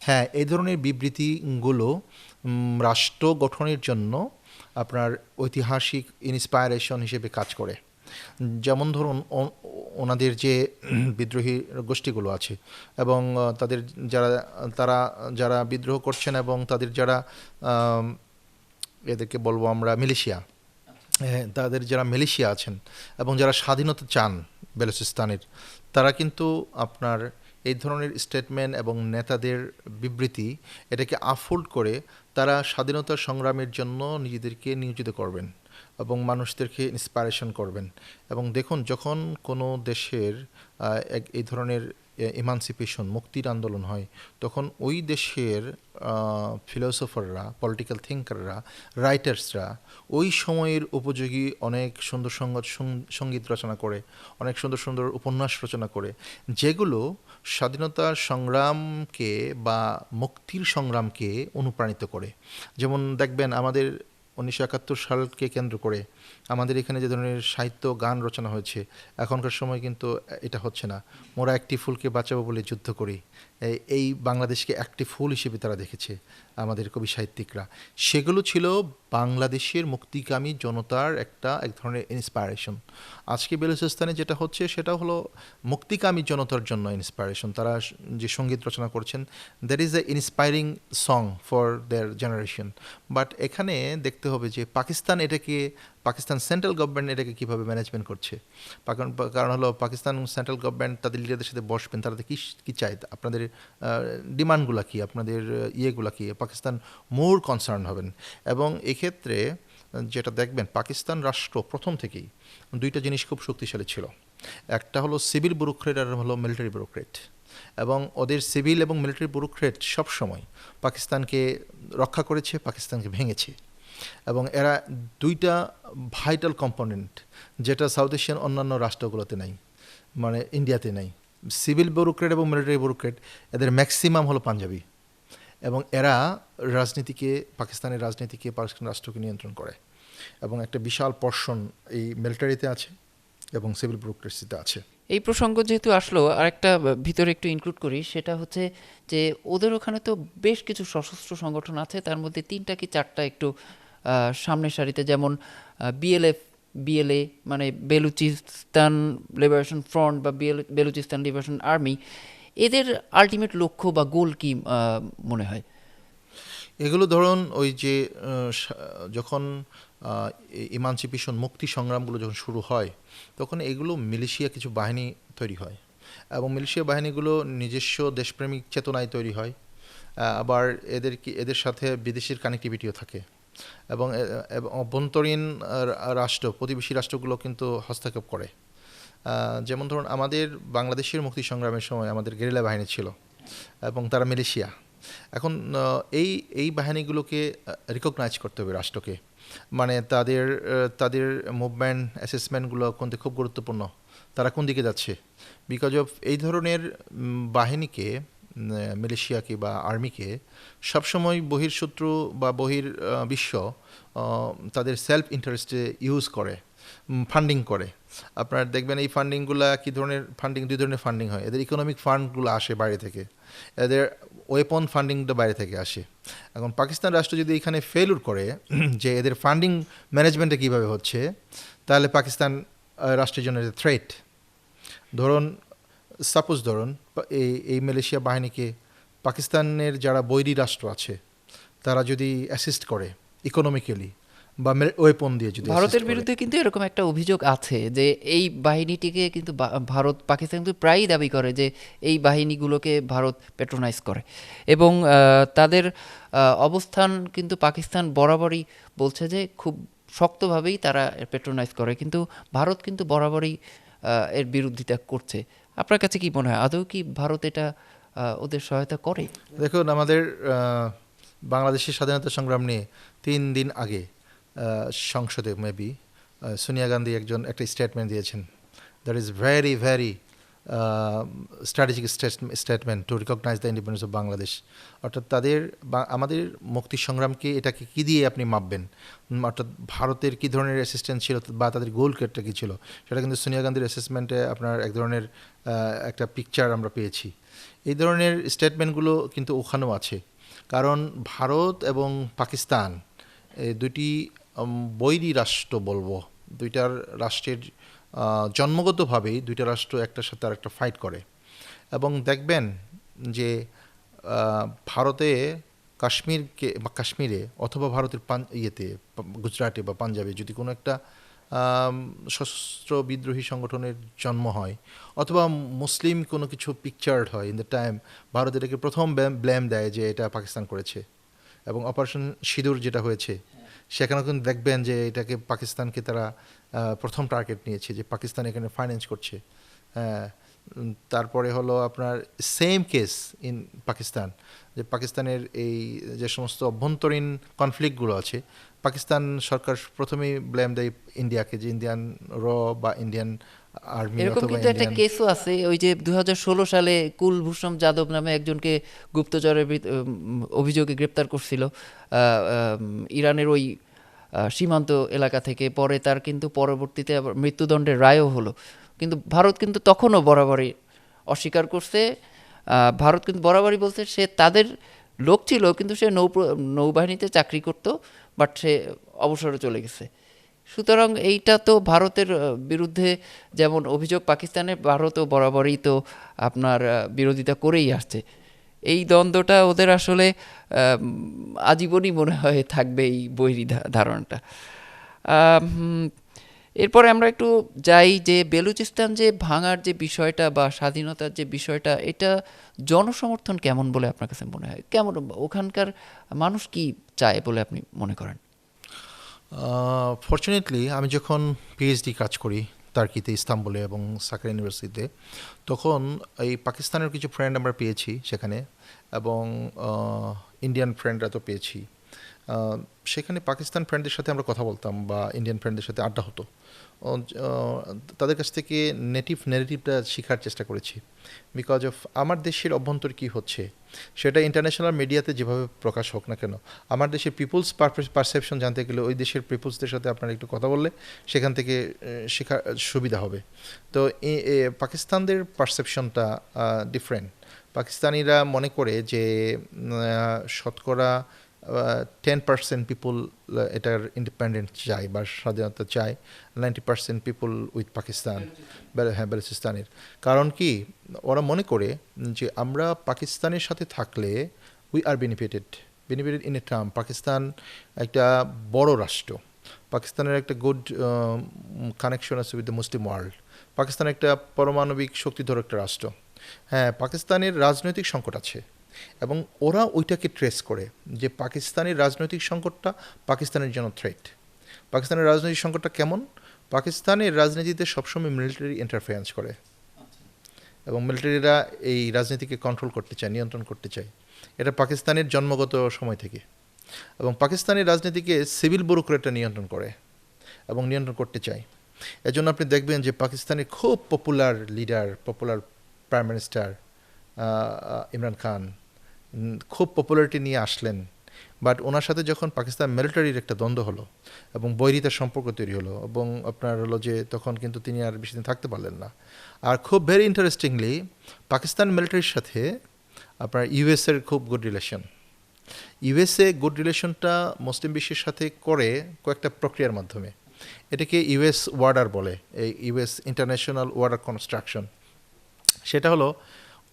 হ্যাঁ, এই ধরনের বিবৃতিগুলো রাষ্ট্র গঠনের জন্য আপনার ঐতিহাসিক ইন্সপায়ারেশন হিসেবে কাজ করে। যেমন ধরুন ওনাদের যে বিদ্রোহী গোষ্ঠীগুলো আছে, এবং তাদের তারা যারা বিদ্রোহ করছেন, এবং তাদের যারা এদেরকে বলবো আমরা মিলিশিয়া, তাদের যারা মিলিশিয়া আছেন এবং যারা স্বাধীনতা চান বেলুচিস্তানের, তারা কিন্তু আপনার এই ধরনের স্টেটমেন্ট এবং নেতাদের বিবৃতি এটাকে আফোল্ড করে তারা স্বাধীনতা সংগ্রামের জন্য নিজেদেরকে নিয়োজিত করবেন এবং মানুষদেরকে ইন্সপায়ারেশন করবেন। এবং দেখুন, যখন কোনো দেশের এই ধরনের ইমানসিপেশন, মুক্তির আন্দোলন হয়, তখন ওই দেশের ফিলোসফাররা, পলিটিক্যাল থিঙ্কাররা, রাইটার্সরা ওই সময়ের উপযোগী অনেক সুন্দর সঙ্গীত রচনা করে, অনেক সুন্দর সুন্দর উপন্যাস রচনা করে, যেগুলো স্বাধীনতা সংগ্রামকে বা মুক্তির সংগ্রামকে অনুপ্রাণিত করে। যেমন দেখবেন আমাদের 1971 সালকে কেন্দ্র করে আমাদের এখানে যে ধরনের সাহিত্য গান রচনা হয়েছে, এখনকার সময় কিন্তু এটা হচ্ছে না। মোরা একটি ফুলকে বাঁচাবো বলে যুদ্ধ করি, এই বাংলাদেশকে একটি ফুল হিসেবে তারা দেখেছে আমাদের কবি সাহিত্যিকরা। সেগুলো ছিল বাংলাদেশের মুক্তিকামী জনতার এক ধরনের ইন্সপায়ারেশন। আজকে বেলুচিস্তানে যেটা হচ্ছে সেটা হলো মুক্তিকামী জনতার জন্য ইন্সপায়ারেশন। তারা যে সঙ্গীত রচনা করছেন, that is a inspiring song for their generation. But এখানে দেখতে হবে যে পাকিস্তান সেন্ট্রাল গভর্নমেন্ট এটাকে কীভাবে ম্যানেজমেন্ট করছে। কারণ হলো পাকিস্তান সেন্ট্রাল গভর্নমেন্ট তাদের লিডারদের সাথে বসবেন, তারা কী চায়, আপনাদের ডিমান্ডগুলো কী, আপনাদের ইয়েগুলো কী, পাকিস্তান মোর কনসার্ন হবেন। এবং এক্ষেত্রে যেটা দেখবেন, পাকিস্তান রাষ্ট্র প্রথম থেকেই দুইটা জিনিস খুব শক্তিশালী ছিল। একটা হলো সিভিল ব্যুরোক্রেট, আর হলো মিলিটারি ব্যুরোক্রেট। এবং ওদের সিভিল এবং মিলিটারি ব্যুরোক্রেট সবসময় পাকিস্তানকে রক্ষা করেছে, পাকিস্তানকে ভেঙেছে। এবং এরা দুইটা ভাইটাল কম্পোনেন্ট, যেটা সাউথ এশিয়ান অন্যান্য রাষ্ট্রগুলোতে নাই, মানে ইন্ডিয়াতে নাই। সিভিল ব্যুরোক্রেট এবং মিলিটারি ব্যুরোক্রেট, এদের ম্যাক্সিমাম হলো পাঞ্জাবি, এবং এরা পাকিস্তানের রাজনীতিকে, পাকিস্তান রাষ্ট্রকে নিয়ন্ত্রণ করে। এবং একটা বিশাল পোরশন এই মিলিটারিতে আছে এবং সিভিল ব্যুরোক্রেসিতে আছে। এই প্রসঙ্গ যেহেতু আসলো, আরেকটা ভিতরে একটু ইনক্লুড করি, সেটা হচ্ছে যে ওদের ওখানে তো বেশ কিছু সশস্ত্র সংগঠন আছে, তার মধ্যে 3টা কি 4টা একটু সামনের সারিতে, যেমন বিএলএ মানে বেলুচিস্তান লিবারেশন ফ্রন্ট বা বেলুচিস্তান লিবারেশন আর্মি। এদের আলটিমেট লক্ষ্য বা গোল কি মনে হয়? এগুলো ধরুন ওই যে যখন ইমানসিপেশন, মুক্তি সংগ্রামগুলো যখন শুরু হয়, তখন এগুলো মিলিশিয়া কিছু বাহিনী তৈরি হয়। এবং মিলিশিয়া বাহিনীগুলো নিজস্ব দেশপ্রেমিক চেতনায় তৈরি হয়। আবার এদের সাথে বিদেশের কানেক্টিভিটিও থাকে, এবং অভ্যন্তরীণ রাষ্ট্র, প্রতিবেশী রাষ্ট্রগুলো কিন্তু হস্তক্ষেপ করে। যেমন ধরুন, আমাদের বাংলাদেশের মুক্তি সংগ্রামের সময় আমাদের গেরিলা বাহিনী ছিল এবং তারা মিলিশিয়া। এখন এই বাহিনীগুলোকে রিকগনাইজ করতে হবে রাষ্ট্রকে, মানে তাদের মুভমেন্ট অ্যাসেসমেন্টগুলো কিন্তু খুব গুরুত্বপূর্ণ, তারা কোন দিকে যাচ্ছে। বিকজ অফ এই ধরনের বাহিনীকে, মিলিশিয়াকে বা আর্মিকে সবসময় বহির্শত্রু বা বিশ্ব তাদের সেলফ ইন্টারেস্টে ইউজ করে, ফান্ডিং করে। আপনারা দেখবেন এই ফান্ডিংগুলো কী ধরনের ফান্ডিং, দুই ধরনের ফান্ডিং হয়। এদের ইকোনমিক ফান্ডগুলো আসে বাইরে থেকে, এদের ওয়েপন ফান্ডিংটা বাইরে থেকে আসে। এখন পাকিস্তান রাষ্ট্র যদি এখানে ফেলুর করে যে এদের ফান্ডিং ম্যানেজমেন্টে কীভাবে হচ্ছে, তাহলে পাকিস্তান রাষ্ট্রের জন্য থ্রেট। ধরুন এই মালয়েশিয়া বাহিনীকে পাকিস্তানের যারা বৈরী রাষ্ট্র আছে তারা যদি অ্যাসিস্ট করে ইকোনমিক্যালি বা ওয়েপন দিয়ে, যদি ভারতের বিরুদ্ধে কিন্তু এরকম একটা অভিযোগ আছে যে এই বাহিনীটিকে কিন্তু পাকিস্তান কিন্তু প্রায়ই দাবি করে যে এই বাহিনীগুলোকে ভারত পেট্রোনাইজ করে, এবং তাদের অবস্থান কিন্তু পাকিস্তান বরাবরই বলছে যে খুব শক্তভাবেই তারা পেট্রোনাইজ করে, কিন্তু ভারত কিন্তু বরাবরই এর বিরোধিতা করছে। আপনার কাছে কি মনে হয়, আদৌ কি ভারত এটা ওদের সহায়তা করে? দেখুন, আমাদের বাংলাদেশের স্বাধীনতা সংগ্রাম নিয়ে 3 দিন আগে সংসদে মেবি সোনিয়া গান্ধী একটা স্টেটমেন্ট দিয়েছেন, that is very very strategic statement to recognize the independence of Bangladesh. অর্থাৎ আমাদের মুক্তি সংগ্রামকে এটাকে কী দিয়ে আপনি মাপবেন, অর্থাৎ ভারতের কী ধরনের অ্যাসিস্ট্যান্স ছিল বা তাদের গোল কেটটা কী ছিল, সেটা কিন্তু সোনিয়া গান্ধীর অ্যাসেসমেন্টে আপনার এক ধরনের একটা পিকচার আমরা পেয়েছি। এই ধরনের স্টেটমেন্টগুলো কিন্তু ওখানেও আছে, কারণ ভারত এবং পাকিস্তান এই দুটি বৈরী রাষ্ট্র বলবো, দুইটার রাষ্ট্রের জন্মগতভাবেই দুইটা রাষ্ট্র একটার সাথে আর একটা ফাইট করে। এবং দেখবেন যে ভারতে কাশ্মীরে অথবা ভারতের গুজরাটে বা পাঞ্জাবে যদি কোনো একটা সশস্ত্র বিদ্রোহী সংগঠনের জন্ম হয় অথবা মুসলিম কোনো কিছু পিকচার্ড হয় ইন দ্য টাইম, ভারত এটাকে প্রথম ব্লেম দেয় যে এটা পাকিস্তান করেছে। এবং অপারেশন সিঁদুর যেটা হয়েছে সেখানেও কিন্তু দেখবেন যে এটাকে পাকিস্তানকে তারা প্রথম টার্গেট নিয়েছে, যে পাকিস্তান এখানে ফাইন্যান্স করছে। তারপরে হলো আপনার সেম কেস ইন পাকিস্তান, যে পাকিস্তানের এই যে সমস্ত অভ্যন্তরীণ কনফ্লিক্টগুলো আছে, পাকিস্তান সরকার প্রথমেই ব্লেম দেয় ইন্ডিয়াকে, যে ইন্ডিয়ান বা ইন্ডিয়ান আর্মি। এরকম কিন্তু একটা কেসও আছে, ওই যে 2016 সালে কুলভূষণ যাদব নামে একজনকে গুপ্তচরের অভিযোগে গ্রেপ্তার করছিল ইরানের ওই সীমান্ত এলাকা থেকে। পরে তার কিন্তু পরবর্তীতে আবার মৃত্যুদণ্ডের রায়ও হলো, কিন্তু ভারত কিন্তু তখনও বরাবরই অস্বীকার করছে। ভারত কিন্তু বরাবরই বলছে সে তাদের লোক ছিল, কিন্তু সে নৌবাহিনীতে চাকরি করত, বাট সে অবসরে চলে গেছে। সুতরাং এইটা তো ভারতের বিরুদ্ধে যেমন অভিযোগ পাকিস্তানের, ভারতও বরাবরই তো আপনার বিরোধিতা করেই আসছে। এই দ্বন্দ্বটা ওদের আসলে আজীবনই মনে হয় থাকবে, এই বৈরী ধারণাটা। এরপরে আমরা একটু যাই যে বেলুচিস্তান যে ভাঙার যে বিষয়টা বা স্বাধীনতার যে বিষয়টা, এটা জনসমর্থন কেমন বলে আপনার কাছে মনে হয়? কেমন ওখানকার মানুষ কি চায় বলে আপনি মনে করেন? ফর্চুনেটলি আমি যখন পিএইচডি কাজ করি টার্কিতে, ইস্তাম্বুলে এবং সাকারা ইউনিভার্সিটিতে, তখন এই পাকিস্তানের কিছু ফ্রেন্ড আমরা পেয়েছি সেখানে, এবং ইন্ডিয়ান ফ্রেন্ডরা তো পেয়েছি। সেখানে পাকিস্তান ফ্রেন্ডদের সাথে আমরা কথা বলতাম বা ইন্ডিয়ান ফ্রেন্ডদের সাথে আড্ডা হতো। তাদের কাছ থেকে নেগেটিভটা শেখার চেষ্টা করেছি, বিকজ অফ আমার দেশের অভ্যন্তর কী হচ্ছে সেটা ইন্টারন্যাশনাল মিডিয়াতে যেভাবে প্রকাশ হোক না কেন, আমার দেশের পিপুলস পারসেপশন জানতে গেলে ওই দেশের পিপুলসদের সাথে আপনারা একটু কথা বললে সেখান থেকে শেখার সুবিধা হবে। তো পাকিস্তানদের পারসেপশনটা ডিফারেন্ট। পাকিস্তানিরা মনে করে যে শতকরা 10% পিপুল এটার ইন্ডিপেন্ডেন্ট চায় বা স্বাধীনতা চায়, 90% পিপুল উইথ পাকিস্তান, হ্যাঁ বেলুচিস্তানের। কারণ কি, ওরা মনে করে যে আমরা পাকিস্তানের সাথে থাকলে we are benefited in a term. Pakistan একটা বড় রাষ্ট্র, পাকিস্তানের একটা গুড কানেকশন আছে with the Muslim world. Pakistan একটা পারমাণবিক শক্তিধর একটা রাষ্ট্র। হ্যাঁ, পাকিস্তানের রাজনৈতিক সংকট আছে এবং ওরা ওইটাকে ট্রেস করে যে পাকিস্তানের রাজনৈতিক সংকটটা পাকিস্তানের জন্য থ্রেট। পাকিস্তানের রাজনৈতিক সংকটটা কেমন? পাকিস্তানের রাজনীতিতে সবসময় মিলিটারি ইন্টারফারেন্স করে এবং মিলিটারিরা এই রাজনীতিকে কন্ট্রোল করতে চায়, নিয়ন্ত্রণ করতে চায়। এটা পাকিস্তানের জন্মগত সময় থেকে। এবং পাকিস্তানের রাজনীতিকে সিভিল ব্যুরোক্রেটরা নিয়ন্ত্রণ করে এবং নিয়ন্ত্রণ করতে চায়। এজন্য আপনি দেখবেন যে পাকিস্তানের খুব popular leader, popular prime minister Imran Khan খুব পপুলারিটি নিয়ে আসলেন, বাট ওনার সাথে যখন পাকিস্তান মিলিটারির একটা দ্বন্দ্ব হলো এবং বৈরিতার সম্পর্ক তৈরি হলো এবং আপনার হলো যে তখন কিন্তু তিনি আর বেশি দিন থাকতে পারলেন না। আর খুব ভেরি ইন্টারেস্টিংলি পাকিস্তান মিলিটারির সাথে আপনার ইউএসের খুব গুড রিলেশন। ইউএসএ গুড রিলেশনটা মুসলিম বিশ্বের সাথে করে কয়েকটা প্রক্রিয়ার মাধ্যমে। এটাকে ইউএস ওয়ার্ডার বলে, এই ইউএস ইন্টারন্যাশনাল ওয়ার্ডার কনস্ট্রাকশন। সেটা হলো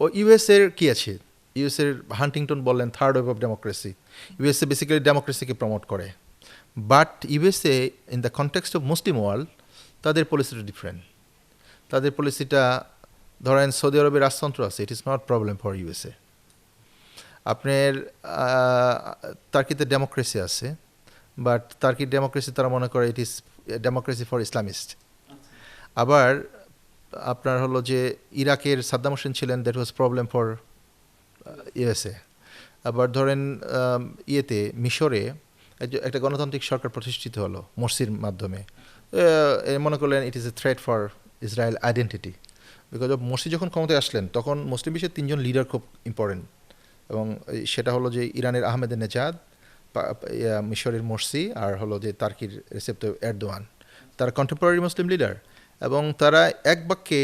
ও ইউএসের কী আছে, ইউএসের হান্টিংটন বললেন third wave of democracy. USA basically ডেমোক্রেসিকে প্রমোট করে, but USA in the context of Muslim world তাদের পলিসিটা ডিফারেন্ট। তাদের পলিসিটা, ধরেন সৌদি আরবের রাজতন্ত্র আছে, it is not problem for USA. আপনার টার্কিতে ডেমোক্রেসি আছে, বাট টার্কির ডেমোক্রেসি তারা মনে করে it is democracy for Islamist. আবার আপনার হলো যে ইরাকের সাদ্দাম হোসেন ছিলেন, that was problem for USA. আবার ধরেন ইয়েতে মিশরে একটা গণতান্ত্রিক সরকার প্রতিষ্ঠিত হলো মোরসির মাধ্যমে, মনে করলেন it is a threat for Israel identity. Because of Morsi যখন ক্ষমতায় আসলেন তখন মুসলিম বিশ্বের তিনজন লিডার খুব ইম্পর্টেন্ট, এবং সেটা হলো যে ইরানের আহমেদ নেজাদ, মিশরের মোরসি, আর হলো যে তার্কির রেসেপ এরদোয়ান। তারা কন্টেম্পোরারি মুসলিম লিডার এবং তারা এক বাক্যে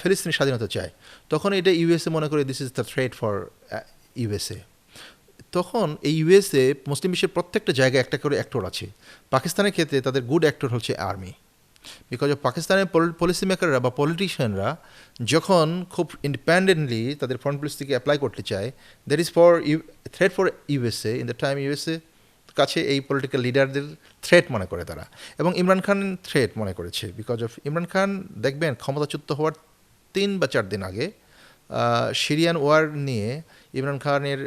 ফিলিস্তিনের স্বাধীনতা চায়। তখন এটা ইউএসএ মনে করে this is the threat for USA. তখন এই ইউএসএ মুসলিম বিশ্বের প্রত্যেকটা জায়গায় একটা করে অ্যাক্টর আছে। পাকিস্তানের ক্ষেত্রে তাদের গুড অ্যাক্টর হচ্ছে আর্মি, বিকজ অফ পাকিস্তানের পলিসি মেকাররা বা পলিটিশিয়ানরা যখন খুব ইন্ডিপেন্ডেন্টলি তাদের ফরেন পলিসিকে অ্যাপ্লাই করতে চায়, that is for threat for USA. In the time USA কাছে এই পলিটিক্যাল লিডারদের থ্রেট মনে করে তারা, এবং ইমরান খান থ্রেট মনে করেছে। বিকজ অফ ইমরান খান দেখবেন ক্ষমতাচ্যুত হওয়ার 3 বা 4 দিন আগে সিরিয়ান ওয়ার নিয়ে ইমরান খানের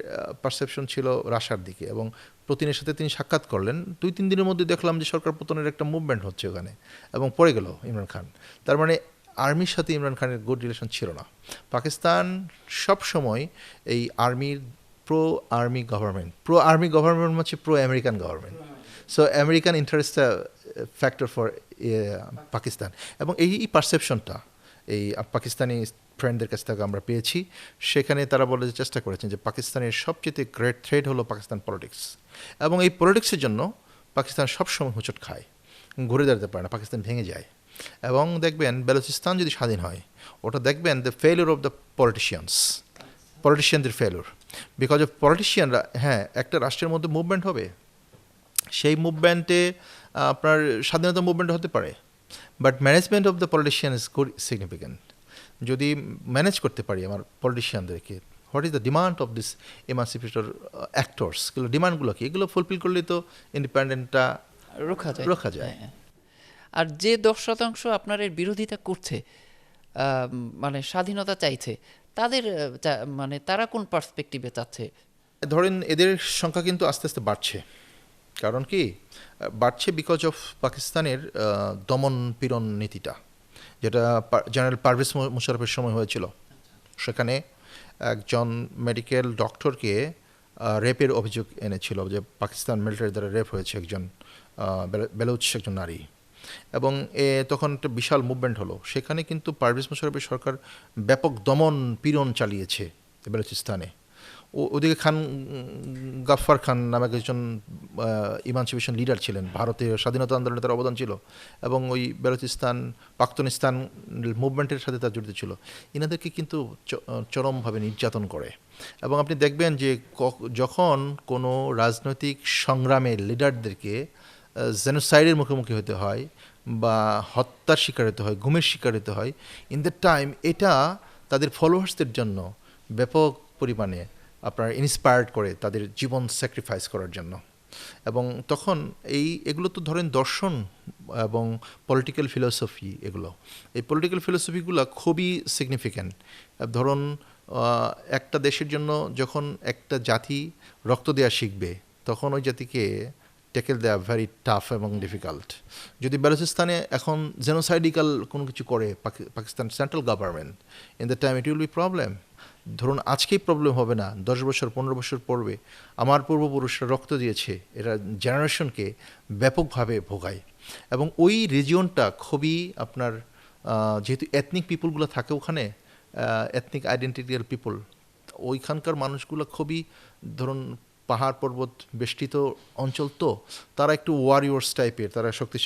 পারসেপশন ছিল রাশার দিকে, এবং পুতিনের সাথে তিনি সাক্ষাৎ করলেন। 2-3 দিনের মধ্যে দেখলাম যে সরকার পতনের একটা মুভমেন্ট হচ্ছে ওখানে, এবং পড়ে গেল ইমরান খান। তার মানে আর্মির সাথে ইমরান খানের গুড রিলেশন ছিল না। পাকিস্তান সবসময় এই প্রো আর্মি গভর্নমেন্ট হচ্ছে pro American government. So American interest factor for Pakistan, এবং এই পারসেপশনটা এই পাকিস্তানি ফ্রেন্ডদের কাছ থেকে আমরা পেয়েছি। সেখানে তারা বলে চেষ্টা করেছেন যে পাকিস্তানের সবচেয়ে গ্রেট থ্রেট হলো পাকিস্তান পলিটিক্স, এবং এই পলিটিক্সের জন্য পাকিস্তান সবসময় হুঁচট খায়, ঘুরে দাঁড়াতে পারে না, পাকিস্তান ভেঙে যায়। এবং দেখবেন বেলুচিস্তান যদি স্বাধীন হয়, ওটা দেখবেন দ্য ফেলিওর অফ দ্য পলিটিশিয়ানদের ফেলিওর। বিকজ অফ পলিটিশিয়ানরা, হ্যাঁ, একটা রাষ্ট্রের মধ্যে মুভমেন্ট হবে, সেই মুভমেন্টে আপনার স্বাধীনতা মুভমেন্ট হতে পারে, but management of the politician is good significant. যদি ম্যানেজ করতে পারি আমার পলিটিশিয়ানদেরকে, what is the demand of this emancipator actors, এগুলো ডিমান্ডগুলো কি, এগুলো ফুলফিল করলে তো ইন্ডিপেন্ডেন্টটা রক্ষা যায়। হ্যাঁ। আর যে 10% আপনার এর বিরোধিতা করছে, মানে স্বাধীনতা চাইছে, তাদের মানে তারা কোন পার্সপেক্টিভে চাচ্ছে? ধরেন এদের সংখ্যা কিন্তু আস্তে আস্তে বাড়ছে। কারণ কি বাড়ছে? বিকজ অফ পাকিস্তানের দমন পীড়ন নীতিটা, যেটা জেনারেল পারভেজ মুশারফের সময় হয়েছিল। সেখানে একজন মেডিকেল ডক্টরকে রেপের অভিযোগ এনেছিল, যে পাকিস্তান মিলিটারি দ্বারা রেপ হয়েছে একজন বেলুচ একজন নারী, এবং তখন একটা বিশাল মুভমেন্ট হলো। সেখানে কিন্তু পারভেজ মুশারফের সরকার ব্যাপক দমন পীড়ন চালিয়েছে বেলুচিস্তানে। ওদিকে খান গাফফার খান নামে একজন ইমানসিপেশন লিডার ছিলেন, ভারতীয় স্বাধীনতা আন্দোলনে তার অবদান ছিল, এবং ওই বেলুচিস্তান পাকিস্তান মুভমেন্টের সাথে তার জড়িত ছিল। এনাদেরকে কিন্তু চরমভাবে নির্যাতন করে, এবং আপনি দেখবেন যে যখন কোনো রাজনৈতিক সংগ্রামের লিডারদেরকে জেনোসাইডের মুখোমুখি হতে হয় বা হত্যার শিকার হতে হয়, গুমের শিকার হতে হয়, ইন দ্য টাইম এটা তাদের ফলোয়ার্সদের জন্য ব্যাপক পরিমাণে আপনার ইন্সপায়ার্ড করে তাদের জীবন স্যাক্রিফাইস করার জন্য। এবং তখন এগুলো তো ধরেন দর্শন এবং পলিটিক্যাল ফিলোসফি, এগুলো এই পলিটিক্যাল ফিলোসফিগুলো খুবই সিগনিফিক্যান্ট। ধরুন একটা দেশের জন্য যখন একটা জাতি রক্ত দেওয়া শিখবে, তখন ওই জাতিকে টেকেল দেওয়া ভেরি টাফ এবং ডিফিকাল্ট। যদি বেলুচিস্তানে এখন জেনোসাইডিক্যাল কোনো কিছু করে Pakistan central government, in the time it will be problem. ধরুন আজকেই প্রবলেম হবে না, 10 বছর 15 বছর পড়বে, আমার পূর্বপুরুষরা রক্ত দিয়েছে, এরা জেনারেশনকে ব্যাপকভাবে ভোগায়। এবং ওই রিজিয়নটা খুবই আপনার যেহেতু এথনিক পিপুলগুলো থাকে ওখানে, এথনিক আইডেন্টিটিয়াল পিপল, ওইখানকার মানুষগুলো খুবই ধরুন পাহাড় পর্বত বেষ্টিত অঞ্চল, তো তারা একটু ওয়ারিয়র্স টাইপের, তারা শক্তি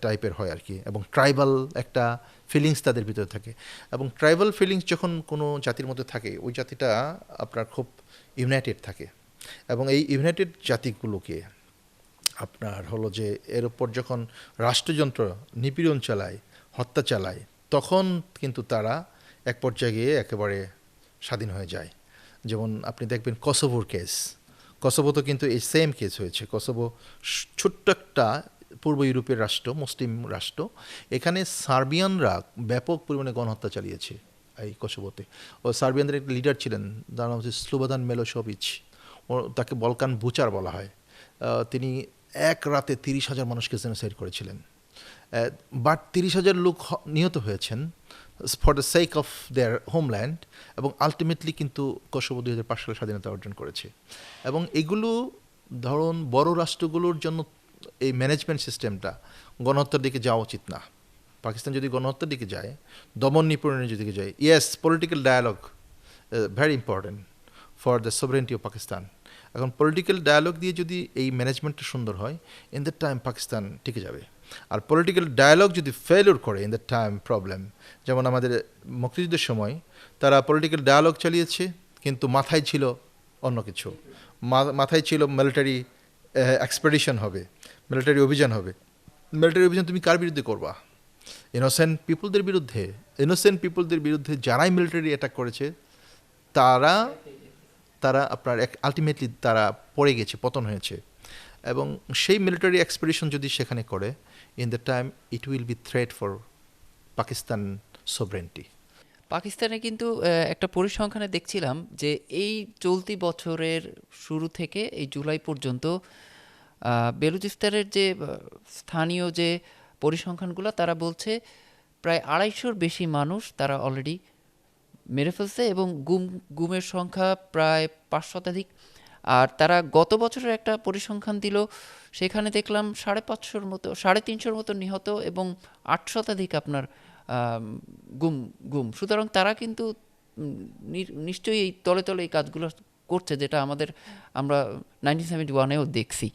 টাইপের হয় আর কি, এবং ট্রাইবাল একটা ফিলিংস তাদের ভিতরে থাকে। এবং ট্রাইবাল ফিলিংস যখন কোনো জাতির মধ্যে থাকে, ওই জাতিটা আপনার খুব ইউনাইটেড থাকে। এবং এই ইউনাইটেড জাতিগুলোকে আপনার হলো যে এর উপর যখন রাষ্ট্রযন্ত্র নিপীড়ন চালায়, হত্যা চালায়, তখন কিন্তু তারা এক পর্যায়ে গিয়ে একেবারে স্বাধীন হয়ে যায়। যেমন আপনি দেখবেন কসোভোর কেস, কসোভো তো কিন্তু এই সেম কেস হয়েছে। কসোভো ছোট্ট একটা পূর্ব ইউরোপের রাষ্ট্র, মুসলিম রাষ্ট্র, এখানে সার্বিয়ানরা ব্যাপক পরিমাণে গণহত্যা চালিয়েছে এই কসোভোতে। ও সার্বিয়ানদের একটা লিডার ছিলেন, তার নাম হচ্ছে স্লোবোদান মিলোসেভিচ, ও তাকে বলকান বুচার বলা হয়। তিনি এক রাতে 30,000 মানুষকে জেনোসাইড করেছিলেন। বাট 30,000 লোক নিহত হয়েছেন for the sake of their homeland, এবং আলটিমেটলি কিন্তু কসোভো 2005 সালে স্বাধীনতা অর্জন করেছে। এবং এগুলো ধরুন বড় রাষ্ট্রগুলোর জন্য এই ম্যানেজমেন্ট সিস্টেমটা গণহত্যার দিকে যাওয়া উচিত না। পাকিস্তান যদি গণহত্যার দিকে যায়, দমন নিপীড়নের দিকে যায়, yes, political dialogue very important for the sovereignty of Pakistan. এখন পলিটিক্যাল ডায়ালগ দিয়ে যদি এই ম্যানেজমেন্টটা সুন্দর হয়, ইন দ্যাট টাইম পাকিস্তান টিকে যাবে। আর পলিটিক্যাল ডায়ালগ যদি ফেলিওর করে, ইন দ্যাট টাইম প্রবলেম। যেমন আমাদের মুক্তিযুদ্ধের সময় তারা পলিটিক্যাল ডায়ালগ চালিয়েছে, কিন্তু মাথায় ছিল অন্য কিছু, মাথায় ছিল মিলিটারি এক্সপেডিশন হবে, মিলিটারি অভিযান হবে। মিলিটারি অভিযান তুমি কার বিরুদ্ধে করবা? ইনোসেন্ট পিপুলদের বিরুদ্ধে যারাই মিলিটারি অ্যাটাক করেছে, তারা আপনার আলটিমেটলি তারা পড়ে গেছে, পতন হয়েছে। এবং সেই মিলিটারি এক্সপেডিশন যদি সেখানে করে, in the time it will be threat for Pakistan সভরেনিটি। পাকিস্তানে কিন্তু একটা পরিসংখ্যানে দেখছিলাম যে এই চলতি বছরের শুরু থেকে এই জুলাই পর্যন্ত বেলুচিস্তানের যে স্থানীয় যে পরিসংখ্যানগুলো, তারা বলছে প্রায় 250-র বেশি মানুষ তারা অলরেডি মেরে ফেলছে, এবং গুমের সংখ্যা প্রায় 5 শতাধিক। আর তারা গত বছরের একটা পরিসংখ্যান দিল, সেখানে দেখলাম 550-র মতো, 350-র মতো নিহত, এবং 8 শতাধিক আপনার গুম। সুতরাং তারা কিন্তু নিশ্চয়ই এই তলে তলে এই কাজগুলো করছে, যেটা আমরা 1971-এও দেখছি।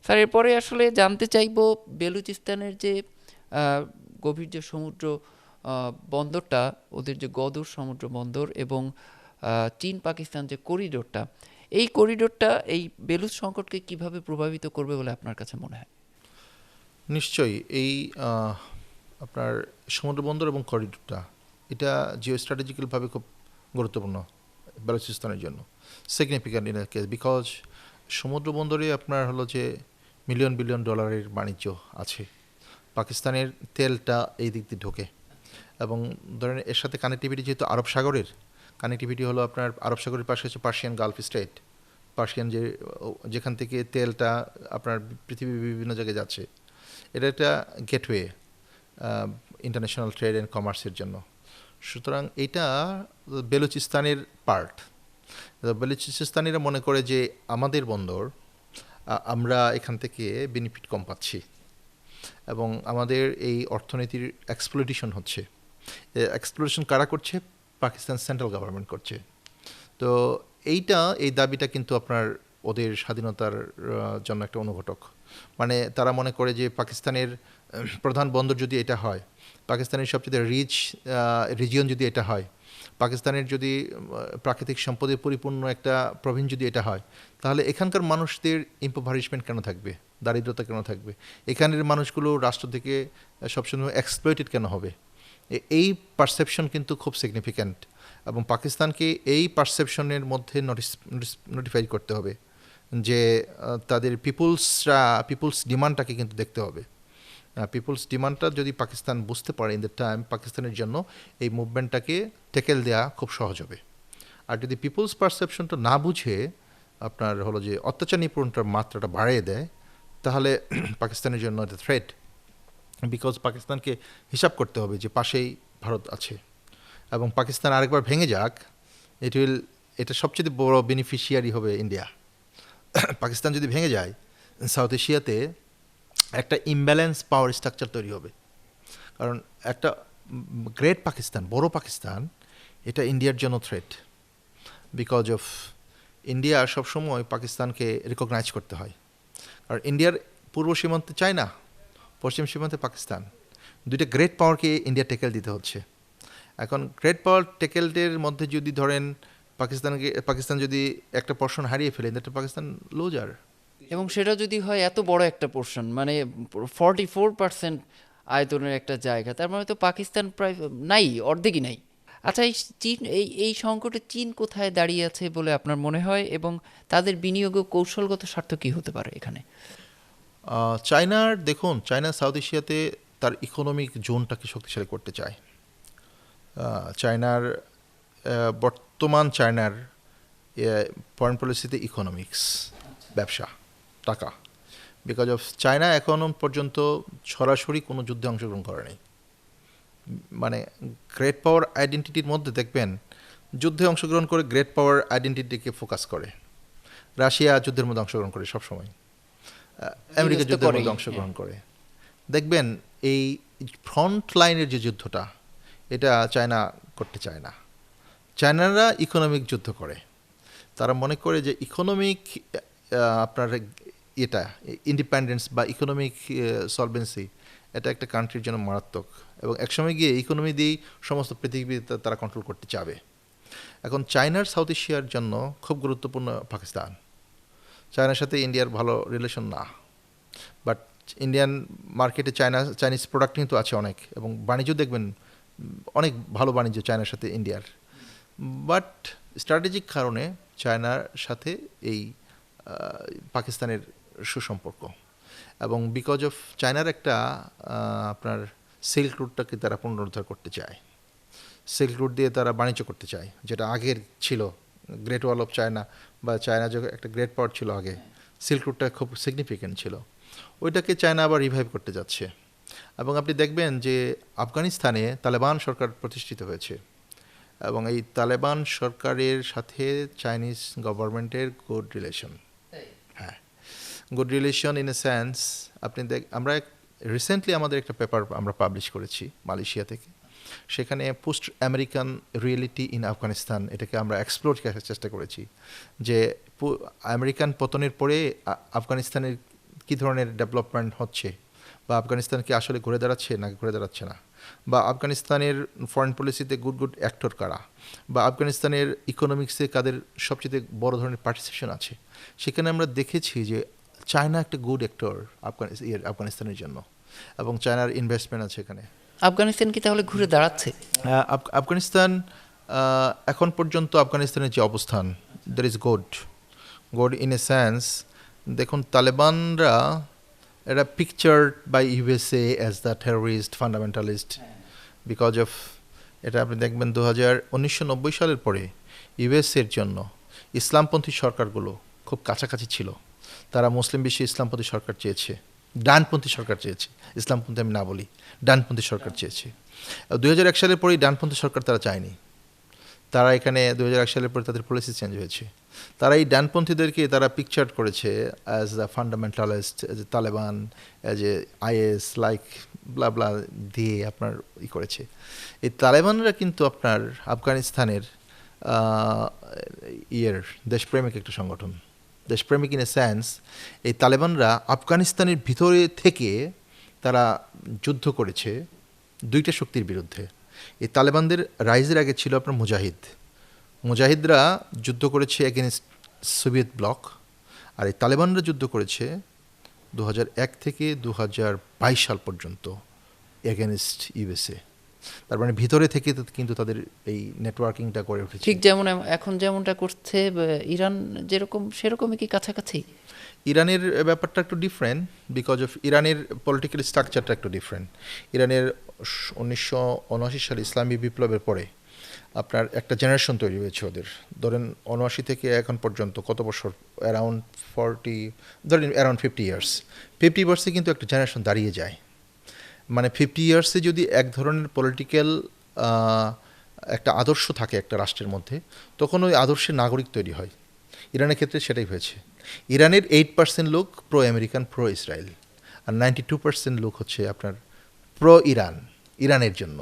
স্যার, এরপরে আসলে জানতে চাইব বেলুচিস্তানের যে গভীর যে সমুদ্র বন্দরটা, ওদের যে গদর সমুদ্র বন্দর, এবং চীন পাকিস্তান যে করিডোরটা, এই করিডোরটা এই বেলুচ সংকটকে কিভাবে প্রভাবিত করবে বলে আপনার কাছে মনে হয়? নিশ্চয়ই এই আপনার সমুদ্র বন্দর এবং করিডোরটা, এটা জিও স্ট্র্যাটেজিক্যালভাবে খুব গুরুত্বপূর্ণ বেলুচিস্তানের জন্য, সিগনিফিক্যান্ট ইন কেস, বিকজ সমুদ্র বন্দরে আপনার হলো যে $1 বিলিয়ন বাণিজ্য আছে। পাকিস্তানের তেলটা এই দিক দিয়ে ঢোকে, এবং ধরেন এর সাথে কানেক্টিভিটি, যেহেতু আরব সাগরের কানেক্টিভিটি হলো আপনার আরব সাগরের পাশে হচ্ছে পার্সিয়ান গালফ স্টেট, পার্সিয়ান যেখান থেকে তেলটা আপনার পৃথিবীর বিভিন্ন জায়গায় যাচ্ছে, এটা একটা গেটওয়ে ইন্টারন্যাশনাল ট্রেড অ্যান্ড কমার্সের জন্য। সুতরাং এটা বেলুচিস্তানের পার্ট। বেলুচিস্তানিরা মনে করে যে আমাদের বন্দর, আমরা এখান থেকে বেনিফিট কম পাচ্ছি, এবং আমাদের এই অর্থনীতির এক্সপ্লয়টেশন হচ্ছে। এক্সপ্লয়টেশন কারা করছে? পাকিস্তান সেন্ট্রাল গভর্নমেন্ট করছে। তো এই দাবিটা কিন্তু আপনার ওদের স্বাধীনতার জন্য একটা অনুঘটক। মানে তারা মনে করে যে পাকিস্তানের প্রধান বন্দর যদি এটা হয়, পাকিস্তানের সবচেয়ে রিচ রিজিয়ন যদি এটা হয়, পাকিস্তানের যদি প্রাকৃতিক সম্পদে পরিপূর্ণ একটা প্রভিন্স যদি এটা হয়, তাহলে এখানকার মানুষদের ইম্পোভারিশমেন্ট কেন থাকবে, দারিদ্রতা কেন থাকবে, এখানের মানুষগুলো রাষ্ট্র থেকে সবসময় এক্সপ্লয়েটেড কেন হবে? এই পারসেপশন কিন্তু খুব সিগনিফিক্যান্ট। এবং পাকিস্তানকে এই পারসেপশনের মধ্যে নোটিফাই করতে হবে যে তাদের পিপুলস ডিমান্ডটাকে কিন্তু দেখতে হবে। পিপুলস ডিমান্ডটা যদি পাকিস্তান বুঝতে পারে ইন দ্য টাইম, পাকিস্তানের জন্য এই মুভমেন্টটাকে টেকেল দেওয়া খুব সহজ হবে। আর যদি পিপুলস পারসেপশনটা না বুঝে আপনার হলো যে অত্যাচার নিপূরণটার মাত্রাটা বাড়িয়ে দেয়, তাহলে পাকিস্তানের জন্য এটা থ্রেট। বিকজ পাকিস্তানকে হিসাব করতে হবে যে পাশেই ভারত আছে, এবং পাকিস্তান আরেকবার ভেঙে যাক, এটা সবচেয়ে বড় বেনিফিশিয়ারি হবে ইন্ডিয়া। পাকিস্তান যদি ভেঙে যায়, সাউথ এশিয়াতে একটা ইমব্যালেন্স পাওয়ার স্ট্রাকচার তৈরি হবে। কারণ একটা গ্রেট পাকিস্তান, বড় পাকিস্তান, এটা ইন্ডিয়ার জন্য থ্রেট। বিকজ অফ ইন্ডিয়া সবসময় পাকিস্তানকে রিকগনাইজ করতে হয়। আর ইন্ডিয়ার পূর্ব সীমান্তে চায়না, পশ্চিম সীমান্তে পাকিস্তান, দুইটা গ্রেট পাওয়ারকে ইন্ডিয়া টেকেল দিতে হচ্ছে। এখন গ্রেট পাওয়ার টেকেলদের মধ্যে যদি ধরেন পাকিস্তান যদি একটা পোরশন হারিয়ে ফেলে, এটা পাকিস্তান লুজার। এবং সেটা যদি হয় এত বড় একটা পোর্শন, মানে 44% আয়তনের একটা জায়গা, তার মানে তো পাকিস্তান প্রায় নাই, অর্ধেকই নাই। আচ্ছা, এই চীন, এই সংকটে চীন কোথায় দাঁড়িয়ে আছে বলে আপনার মনে হয়, এবং তাদের বিনিয়োগ ও কৌশলগত স্বার্থ কী হতে পারে এখানে? চায়না সাউথ এশিয়াতে তার ইকোনমিক জোনটাকে শক্তিশালী করতে চায়। বর্তমান চায়নার ফরেন পলিসিতে ইকোনমিক্স, ব্যবসা, টাকা। বিকজ অফ চায়না এখনও পর্যন্ত সরাসরি কোনো যুদ্ধে অংশগ্রহণ করে নাই। মানে গ্রেট পাওয়ার আইডেন্টিটির মধ্যে দেখবেন যুদ্ধে অংশগ্রহণ করে গ্রেট পাওয়ার আইডেন্টিটিকে ফোকাস করে। রাশিয়া যুদ্ধের মধ্যে অংশগ্রহণ করে সবসময়, আমেরিকা যুদ্ধের মধ্যে অংশগ্রহণ করে। দেখবেন এই ফ্রন্ট লাইনের যে যুদ্ধটা, এটা চায়না করতে চায় না। চায়নারা ইকোনমিক যুদ্ধ করে। তারা মনে করে যে ইকোনমিক আপনার এটা ইন্ডিপেন্ডেন্স বা ইকোনমিক সলভেন্সি, এটা একটা কান্ট্রির জন্য মারাত্মক, এবং একসময় গিয়ে ইকোনমি দিয়েই সমস্ত পৃথিবী তারা কন্ট্রোল করতে চাবে। এখন চায়নার সাউথ এশিয়ার জন্য খুব গুরুত্বপূর্ণ পাকিস্তান। চায়নার সাথে ইন্ডিয়ার ভালো রিলেশন না, বাট ইন্ডিয়ান মার্কেটে চাইনিজ প্রোডাক্ট কিন্তু আছে অনেক, এবং বাণিজ্য দেখবেন অনেক ভালো বাণিজ্য চায়নার সাথে ইন্ডিয়ার। বাট স্ট্র্যাটেজিক কারণে চায়নার সাথে এই পাকিস্তানের সুসম্পর্ক, এবং বিকজ অফ চায়নার একটা আপনার সিল্ক রুটটাকে তারা পুনরুদ্ধার করতে চায়। সিল্ক রুট দিয়ে তারা বাণিজ্য করতে চায়, যেটা আগের ছিল গ্রেট ওয়াল অফ চায়না, বা চায়না যে একটা গ্রেট পাওয়ার ছিল আগে, সিল্ক রুটটা খুব সিগনিফিক্যান্ট ছিল। ওইটাকে চায়না আবার রিভাইভ করতে যাচ্ছে। এবং আপনি দেখবেন যে আফগানিস্তানে তালেবান সরকার প্রতিষ্ঠিত হয়েছে, এবং এই তালেবান সরকারের সাথে চাইনিজ গভর্নমেন্টের গুড রিলেশন। হ্যাঁ, good relation in a sense, আমরা রিসেন্টলি আমাদের একটা পেপার আমরা পাবলিশ করেছি মালয়েশিয়া থেকে। সেখানে post American reality in Afghanistan, এটাকে আমরা এক্সপ্লোর করার চেষ্টা করেছি যে আমেরিকান পতনের পরে আফগানিস্তানের কী ধরনের ডেভেলপমেন্ট হচ্ছে, বা আফগানিস্তান কি আসলে ঘুরে দাঁড়াচ্ছে না ঘুরে দাঁড়াচ্ছে না, বা আফগানিস্তানের ফরেন পলিসিতে গুড অ্যাক্টর কারা, বা আফগানিস্তানের ইকোনমিক্সে কাদের সবচেয়ে বড় ধরনের পার্টিসিপেশন আছে। সেখানে আমরা দেখেছি যে চায়না একটা গুড অ্যাক্টর আফগানিস্তানের জন্য, এবং চায়নার ইনভেস্টমেন্ট আছে এখানে। আফগানিস্তান কি তাহলে ঘুরে দাঁড়াচ্ছে? আফগানিস্তান এখন পর্যন্ত আফগানিস্তানের যে অবস্থান, that is good in a sense. দেখুন, তালেবানরা এটা pictured by USA as the terrorist fundamentalist, because of এটা আপনি দেখবেন 1990 সালের পরে ইউএসএর জন্য ইসলামপন্থী সরকারগুলো খুব কাছাকাছি ছিল। তারা মুসলিম বিশ্বে ইসলামপন্থী সরকার চেয়েছে, ডানপন্থী সরকার চেয়েছে, ইসলামপন্থী আমি না বলি, ডানপন্থী সরকার চেয়েছে। 2001 সালের পরেই ডানপন্থী সরকার তারা চায়নি। তারা এখানে 2001 সালের পরে তাদের পলিসি চেঞ্জ হয়েছে। তারা এই ডানপন্থীদেরকে তারা পিকচার করেছে as the fundamentalist, as a Taliban, as a IS like blah blah দিয়ে আপনার করেছে। এই তালেবানরা কিন্তু আপনার আফগানিস্তানের দেশপ্রেমিক একটা সংগঠন, দেশপ্রেমিক ইন এ সেন্স। এই তালেবানরা আফগানিস্তানের ভিতরে থেকে তারা যুদ্ধ করেছে দুইটা শক্তির বিরুদ্ধে। এই তালেবানদের রাইজের আগে ছিল আপনার মুজাহিদরা যুদ্ধ করেছে এগেনস্ট সোভিয়েত ব্লক, আর এই তালেবানরা যুদ্ধ করেছে 2001 থেকে 2022 সাল পর্যন্ত এগেনস্ট ইউএসএ। তার মানে ভিতরে থেকে কিন্তু তাদের এই নেটওয়ার্কিংটা করে উঠেছে। ঠিক যেমন এখন যেমনটা করছে ইরান, যেরকম সেরকমই কি কাছাকাছি? ইরানের ব্যাপারটা একটু ডিফারেন্ট, বিকজ অফ ইরানের পলিটিক্যাল স্ট্রাকচারটা একটু ডিফারেন্ট। ইরানের 1979 সালে ইসলামী বিপ্লবের পরে আপনার একটা জেনারেশন তৈরি হয়েছে ওদের, ধরেন 79 থেকে এখন পর্যন্ত কত বছর, অ্যারাউন্ড 40, ধরেন অ্যারাউন্ড 50 ইয়ার্স। 50 ইয়ার্সে কিন্তু একটা জেনারেশন দাঁড়িয়ে যায়। মানে 50 ইয়ার্সে যদি এক ধরনের পলিটিক্যাল একটা আদর্শ থাকে একটা রাষ্ট্রের মধ্যে, তখন ওই আদর্শের নাগরিক তৈরি হয়। ইরানের ক্ষেত্রে সেটাই হয়েছে। ইরানের 8% লোক প্রো আমেরিকান, প্রো ইসরায়েল, আর 92% লোক হচ্ছে আপনার প্রো ইরান, ইরানের জন্য।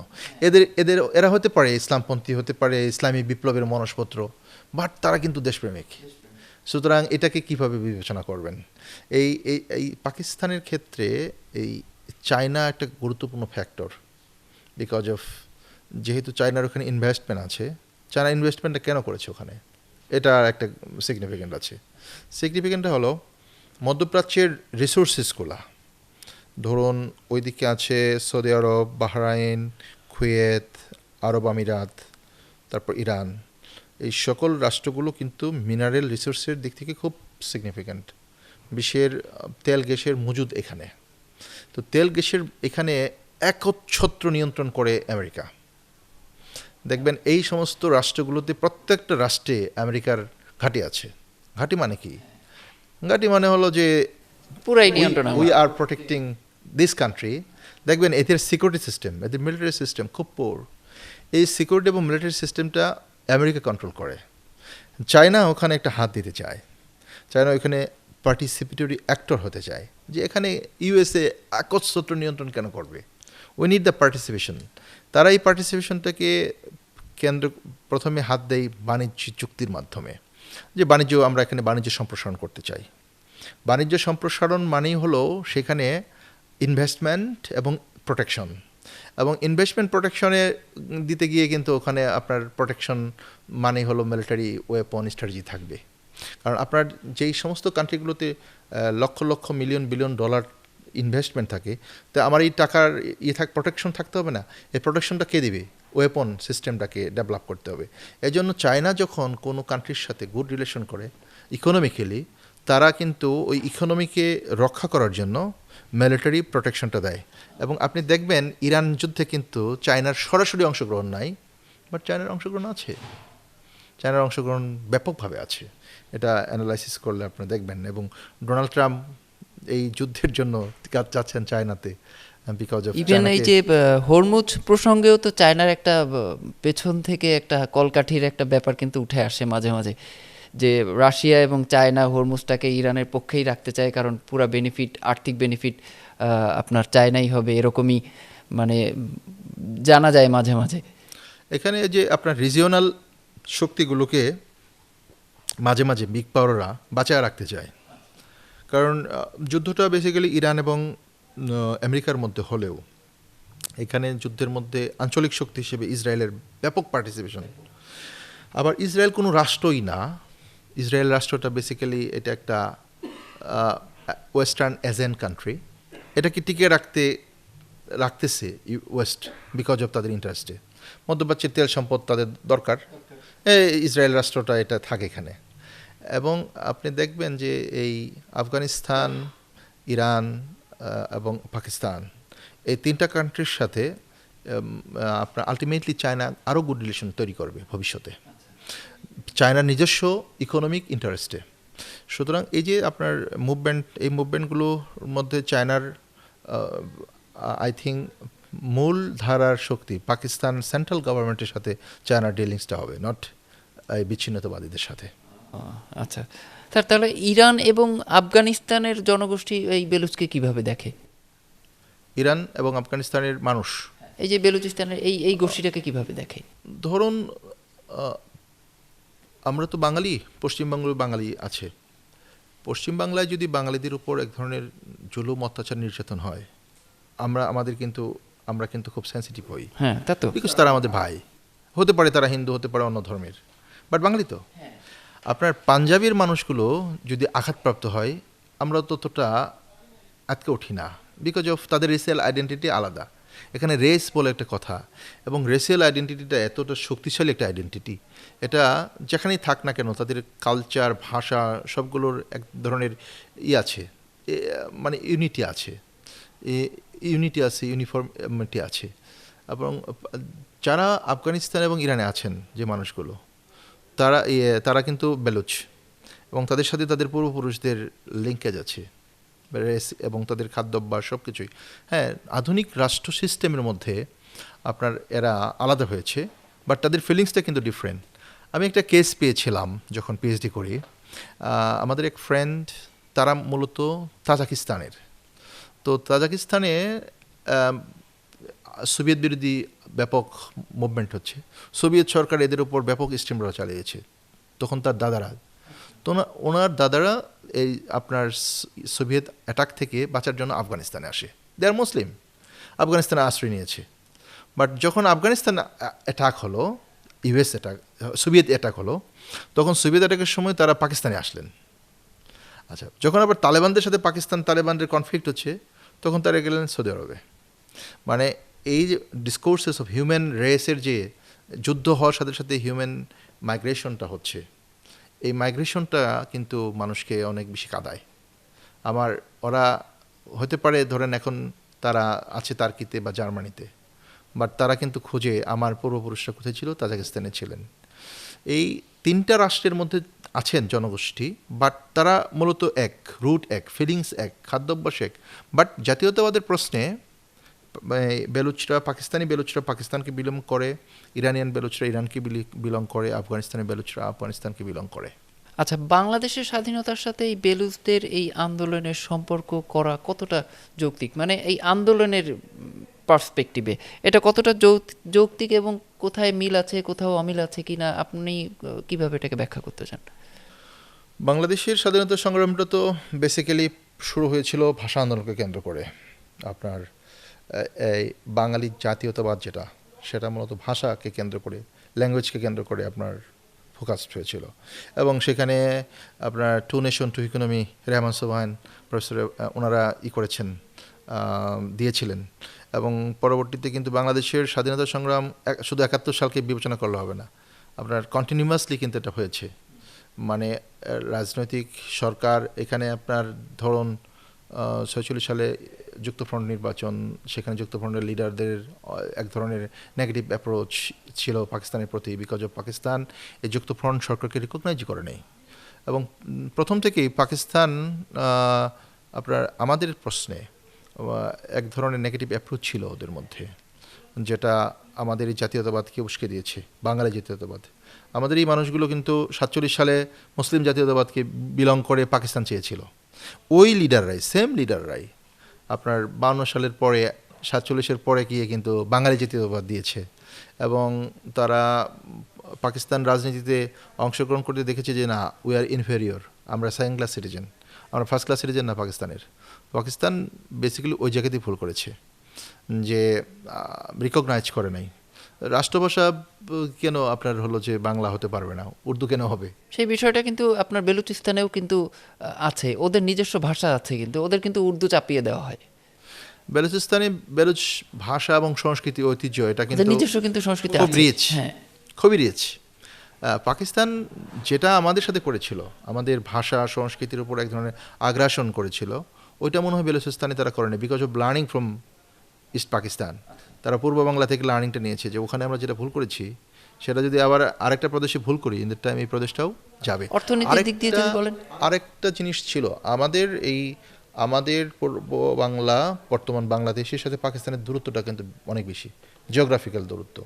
এরা হতে পারে ইসলামপন্থী, হতে পারে ইসলামী বিপ্লবের মনসপত্র, বাট তারা কিন্তু দেশপ্রেমিক। সুতরাং এটাকে কিভাবে বিবেচনা করবেন? এই এই এই পাকিস্তানের ক্ষেত্রে এই চায়না একটা গুরুত্বপূর্ণ ফ্যাক্টর, বিকজ অফ যেহেতু চায়নার ওখানে ইনভেস্টমেন্ট আছে। চায়না ইনভেস্টমেন্টটা কেন করেছে ওখানে, এটা একটা সিগনিফিক্যান্ট আছে। সিগনিফিক্যান্টটা হলো মধ্যপ্রাচ্যের রিসোর্সেসগুলা, ধরুন ওইদিকে আছে সৌদি আরব, বাহরাইন, কুয়েত, আরব আমিরাত, তারপর ইরান। এই সকল রাষ্ট্রগুলো কিন্তু মিনারেল রিসোর্সের দিক থেকে খুব সিগনিফিক্যান্ট। বিশ্বের তেল গ্যাসের মজুদ এখানে। তো তেল গ্যাসের এখানে একচ্ছত্র নিয়ন্ত্রণ করে আমেরিকা। দেখবেন এই সমস্ত রাষ্ট্রগুলোতে প্রত্যেকটা রাষ্ট্রে আমেরিকার ঘাঁটি আছে। ঘাঁটি মানে কি? ঘাঁটি মানে হলো যে পুরাই নিয়ন্ত্রণ we are protecting this country. দেখবেন এদের সিকিউরিটি সিস্টেম, এদের মিলিটারি সিস্টেম খুব পোর। এই সিকিউরিটি এবং মিলিটারি সিস্টেমটা আমেরিকা কন্ট্রোল করে। চায়না ওখানে একটা হাত দিতে চায়। চায়না ওখানে পার্টিসিপেটরি অ্যাক্টর হতে চায়, যে এখানে ইউএসএ একচ্ছত্র নিয়ন্ত্রণ কেন করবে? We need the participation. তারা এই পার্টিসিপেশনটাকে কেন্দ্র প্রথমে হাত দেয় বাণিজ্য চুক্তির মাধ্যমে, যে আমরা এখানে বাণিজ্য সম্প্রসারণ করতে চাই। বাণিজ্য সম্প্রসারণ মানেই হলো সেখানে ইনভেস্টমেন্ট এবং প্রোটেকশন। এবং ইনভেস্টমেন্ট প্রোটেকশনে দিতে গিয়ে কিন্তু ওখানে আপনার প্রোটেকশন মানে হলো মিলিটারি ওয়েপন স্ট্র্যাটেজি থাকবে। কারণ আপনার যেই সমস্ত কান্ট্রিগুলোতে lakh lakh million billion dollar investment থাকে, তো আমার এই টাকার প্রোটেকশন থাকতে হবে না? এই প্রোটেকশনটা কে দিবে? ওয়েপন সিস্টেমটাকে ডেভেলপ করতে হবে। এই জন্য চায়না যখন কোনো কান্ট্রির সাথে গুড রিলেশন করে ইকোনমিক্যালি, তারা কিন্তু ওই ইকোনমিকে রক্ষা করার জন্য মিলিটারি প্রোটেকশনটা দেয়। এবং আপনি দেখবেন ইরান যুদ্ধে কিন্তু চায়নার সরাসরি অংশগ্রহণ নাই, বাট চায়নার অংশগ্রহণ আছে। চায়নার অংশগ্রহণ ব্যাপকভাবে আছে, এটা অ্যানালাইসিস করলে আপনি দেখবেন। এবং ডোনাল্ড ট্রাম্প এই যুদ্ধের জন্য যাচ্ছেন চায়নাতে, বিকজ অফ ইভেন এই যে হরমুজ প্রসঙ্গেও তো চায়নার একটা পেছন থেকে একটা কলকাঠির একটা ব্যাপার কিন্তু উঠে আসে মাঝে মাঝে, যে রাশিয়া এবং চায়না হরমুজটাকে ইরানের পক্ষেই রাখতে চায়, কারণ পুরা বেনিফিট, আর্থিক বেনিফিট আপনার চায়নাই হবে, এরকমই মানে জানা যায় মাঝে মাঝে। এখানে যে আপনার রিজিওনাল শক্তিগুলোকে মাঝে মাঝে বিগ পাওয়াররা বাঁচায় রাখতে চায়। কারণ যুদ্ধটা বেসিক্যালি ইরান এবং আমেরিকার মধ্যে হলেও এখানে যুদ্ধের মধ্যে আঞ্চলিক শক্তি হিসেবে ইসরায়েলের ব্যাপক পার্টিসিপেশন। আবার ইসরায়েল কোনো রাষ্ট্রই না। ইসরায়েল রাষ্ট্রটা বেসিক্যালি এটা একটা ওয়েস্টার্ন এজেন্ট কান্ট্রি। এটাকে টিকে রাখতেছে ওয়েস্ট, বিকজ অফ তাদের ইন্টারেস্টে। মধ্যপ্রাচ্যের তেল সম্পদ তাদের দরকার, ইসরায়েল রাষ্ট্রটা এটা থাকে এখানে। এবং আপনি দেখবেন যে এই আফগানিস্তান, ইরান এবং পাকিস্তান, এই তিনটা কান্ট্রির সাথে আপনার আলটিমেটলি চায়না আরও গুড রিলেশন তৈরি করবে ভবিষ্যতে, চায়নার নিজস্ব ইকোনমিক ইন্টারেস্টে। সুতরাং এই যে আপনার মুভমেন্ট, এই মুভমেন্টগুলোর মধ্যে চায়নার আই থিঙ্ক মূল ধারার শক্তি পাকিস্তান সেন্ট্রাল গভর্নমেন্টের সাথে চায়নার ডিলিংসটা হবে, নট এই বিচ্ছিন্নতাবাদীদের সাথে। আচ্ছা স্যার, তাহলে ইরান এবং আফগানিস্তানের জনগোষ্ঠী এই বেলুচকে কিভাবে দেখে? ইরান এবং আফগানিস্তানের মানুষ এই যে বেলুচিস্তানের এই গোষ্ঠীটাকে কিভাবে দেখে? ধরুন আমরা তো বাঙালি, পশ্চিমবঙ্গের বাঙালি আছে। পশ্চিমবাংলায় যদি বাঙালিদের উপর এক ধরনের জুলুম, অত্যাচার, নির্যাতন হয়, আমরা কিন্তু খুব সেন্সিটিভ হই। হ্যাঁ, তা তো, বিকজ তারা আমাদের ভাই হতে পারে, তারা হিন্দু হতে পারে, অন্য ধর্মের, বাট বাঙালি তো। আপনার পাঞ্জাবের মানুষগুলো যদি আঘাতপ্রাপ্ত হয়, আমরা ততটা আটকে উঠি না, বিকজ অফ তাদের রেসিয়াল আইডেন্টিটি আলাদা। এখানে রেস বলে একটা কথা, এবং রেসিয়াল আইডেন্টিটিটা এতটা শক্তিশালী একটা আইডেন্টিটি, এটা যেখানেই থাক না কেন তাদের কালচার, ভাষা সবগুলোর এক ধরনের আছে, মানে ইউনিটি আছে, ইউনিফর্মিটি আছে। এবং যারা আফগানিস্তান এবং ইরানে আছেন যে মানুষগুলো, তারা কিন্তু বেলুচ, এবং তাদের সাথে তাদের পূর্বপুরুষদের লিঙ্কেজ আছে, রেস এবং তাদের খাদ্যাভ্যাস সব কিছুই। হ্যাঁ, আধুনিক রাষ্ট্র সিস্টেমের মধ্যে আপনার এরা আলাদা হয়েছে, বাট তাদের ফিলিংসটা কিন্তু ডিফারেন্ট। আমি একটা কেস পেয়েছিলাম যখন পিএইচডি করি। আমাদের এক ফ্রেন্ড, তারা মূলত তাজাকিস্তানের। তো তাজাকিস্তানে সোভিয়েত বিরোধী ব্যাপক মুভমেন্ট হচ্ছে, সোভিয়েত সরকার এদের উপর ব্যাপক স্টিমরোল চালিয়েছে তখন তার দাদারা। তো ওনার দাদারা এই আপনার সোভিয়েত অ্যাটাক থেকে বাঁচার জন্য আফগানিস্তানে আসে। দে আর মুসলিম, আফগানিস্তানে আশ্রয় নিয়েছে। বাট যখন আফগানিস্তান অ্যাটাক হলো, ইউএস অ্যাটাক, সোভিয়েত অ্যাটাক হলো, তখন সোভিয়েত অ্যাটাকের সময় তারা পাকিস্তানে আসলেন। আচ্ছা, যখন আবার তালেবানদের সাথে তালেবানদের কনফ্লিক্ট হচ্ছে, তখন তারা গেলেন সৌদি আরবে। মানে এই যে ডিসকোর্সেস অফ হিউম্যান রেসের যে যুদ্ধ হওয়ার সাথে সাথে হিউম্যান মাইগ্রেশনটা হচ্ছে, এই মাইগ্রেশনটা কিন্তু মানুষকে অনেক বেশি কাঁদায়। ওরা হতে পারে ধরেন এখন তারা আছে তার্কিতে বা জার্মানিতে, বাট তারা কিন্তু খোঁজে আমার পূর্বপুরুষরা কোথায় ছিল, তাজাকিস্তানে ছিলেন। এই তিনটা রাষ্ট্রের মধ্যে আছেন জনগোষ্ঠী, বাট তারা মূলত এক, রুট এক, ফিলিংস এক, খাদ্যাভ্যাস এক। বাট জাতীয়তাবাদের প্রশ্নে পাকিস্তানি বেলুচরা পাকিস্তানকে বিলং করে, ইরানিয়ান বেলুচরা ইরানকে বিলং করে, আফগানিস্তানি বেলুচরা আফগানিস্তানকে বিলং করে। আচ্ছা, বাংলাদেশের স্বাধীনতার সাথে এই বেলুচদের এই আন্দোলনের সম্পর্ক করা কতটা যৌক্তিক? মানে এই আন্দোলনের পার্সপেক্টিভে এটা কতটা যৌক্তিক এবং কোথায় মিল আছে, কোথাও অমিল আছে কিনা, আপনি কিভাবে এটাকে ব্যাখ্যা করতে চান? বাংলাদেশের স্বাধীনতা সংগ্রামটা তো বেসিক্যালি শুরু হয়েছিল ভাষা আন্দোলনকে কেন্দ্র করে। আপনার এই বাঙালি জাতীয়তাবাদ যেটা, সেটা মূলত ভাষাকে কেন্দ্র করে, ল্যাঙ্গুয়েজকে কেন্দ্র করে আপনার ফোকাসড হয়েছিল। এবং সেখানে আপনার two nation two economy, Rehman Sobhan professor, ওনারা করেছেন, দিয়েছিলেন। এবং পরবর্তীতে কিন্তু বাংলাদেশের স্বাধীনতা সংগ্রাম শুধু 71 সালকে বিবেচনা করলে হবে না, আপনার কন্টিনিউয়াসলি কিন্তু এটা হয়েছে। মানে রাজনৈতিক সরকার এখানে আপনার ধরুন 46 সালে যুক্তফ্রন্ট নির্বাচন, সেখানে যুক্তফ্রন্টের লিডারদের এক ধরনের নেগেটিভ অ্যাপ্রোচ ছিল পাকিস্তানের প্রতি, বিকজ অফ পাকিস্তান এই যুক্তফ্রন্ট সরকারকে রিকগনাইজ করে নেই। এবং প্রথম থেকেই পাকিস্তান আপনার আমাদের প্রশ্নে এক ধরনের নেগেটিভ অ্যাপ্রোচ ছিল ওদের মধ্যে, যেটা আমাদের এই জাতীয়তাবাদকে উস্কে দিয়েছে, বাঙালি জাতীয়তাবাদ। আমাদের এই মানুষগুলো কিন্তু 47 সালে মুসলিম জাতীয়তাবাদকে বিলং করে পাকিস্তান চেয়েছিল। ওই লিডাররাই, সেম লিডাররাই আপনার 52 সালের পরে, 47-এর পরে গিয়ে কিন্তু বাঙালি জাতীয়তাবাদ দিয়েছে। এবং তারা পাকিস্তান রাজনীতিতে অংশগ্রহণ করতে দেখেছে যে না, উই আর ইনফেরিয়র, আমরা সেকেন্ড ক্লাস সিটিজেন, আমরা ফার্স্ট ক্লাস সিটিজেন না পাকিস্তানের। পাকিস্তান বেসিক্যালি ওই জায়গাতেই ভুল করেছে, যে রিকগনাইজ করে নাই। রাষ্ট্রভাষা কেন আপনার হলো যে বাংলা হতে পারবে না, উর্দু কেন হবে? সেই বিষয়টা কিন্তু আপনার বেলুচিস্তানেও কিন্তু আছে, ওদের নিজস্ব ভাষা আছে, কিন্তু ওদের কিন্তু উর্দু চাপিয়ে দেওয়া হয়। বেলুচিস্তানে বেলুচ ভাষা এবং সংস্কৃতি ঐতিহ্য এটা কিন্তু নিজস্ব কিন্তু সংস্কৃতি খুব রিচ, হ্যাঁ, খুবই রিচ। পাকিস্তান যেটা আমাদের সাথে করেছিল, আমাদের ভাষা সংস্কৃতির উপর এক ধরনের আগ্রাসন করেছিল, ওইটা মনে হয় বেলুচিস্তানে তারা করেনি, because of learning from east Pakistan. তারা পূর্ব বাংলা থেকে লার্নিংটা নিয়েছে, যে ওখানে আমরা যেটা ভুল করেছি সেটা যদি আবার আরেকটা প্রদেশে ভুল করি, ইন দ্যাট টাইম এই প্রদেশটাও যাবে। অর্থনীতির দিক দিয়ে যদি বলেন, আরেকটা জিনিস ছিল আমাদের পূর্ব বাংলা, বর্তমান বাংলাদেশের সাথে পাকিস্তানের দূরত্বটা কিন্তু অনেক বেশি, জিওগ্রাফিক্যাল দূরত্ব।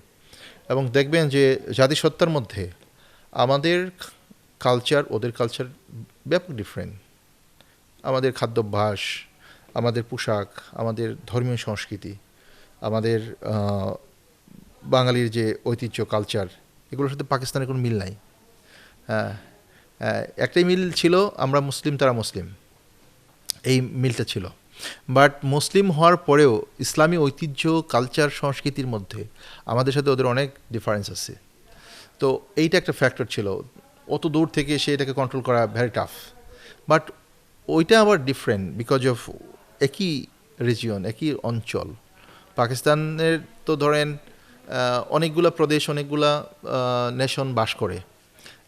এবং দেখবেন যে জাতিসত্তার মধ্যে আমাদের কালচার, ওদের কালচার ব্যাপক ডিফারেন্ট। আমাদের খাদ্যাভ্যাস, আমাদের পোশাক, আমাদের ধর্মীয় সংস্কৃতি, আমাদের বাঙালির যে ঐতিহ্য, কালচার, এগুলোর সাথে পাকিস্তানের কোনো মিল নাই। একটাই মিল ছিল, আমরা মুসলিম, তারা মুসলিম, এই মিলটা ছিল। বাট মুসলিম হওয়ার পরেও ইসলামী ঐতিহ্য, কালচার, সংস্কৃতির মধ্যে আমাদের সাথে ওদের অনেক ডিফারেন্স আছে। তো এইটা একটা ফ্যাক্টর ছিল, অত দূর থেকে সে এটাকে কন্ট্রোল করা ভেরি টাফ। বাট ওইটা আবার ডিফারেন্ট বিকজ অফ একই রিজিয়ন, একই অঞ্চল, পাকিস্তানের তো ধরেন অনেকগুলা প্রদেশ, অনেকগুলা নেশন বাস করে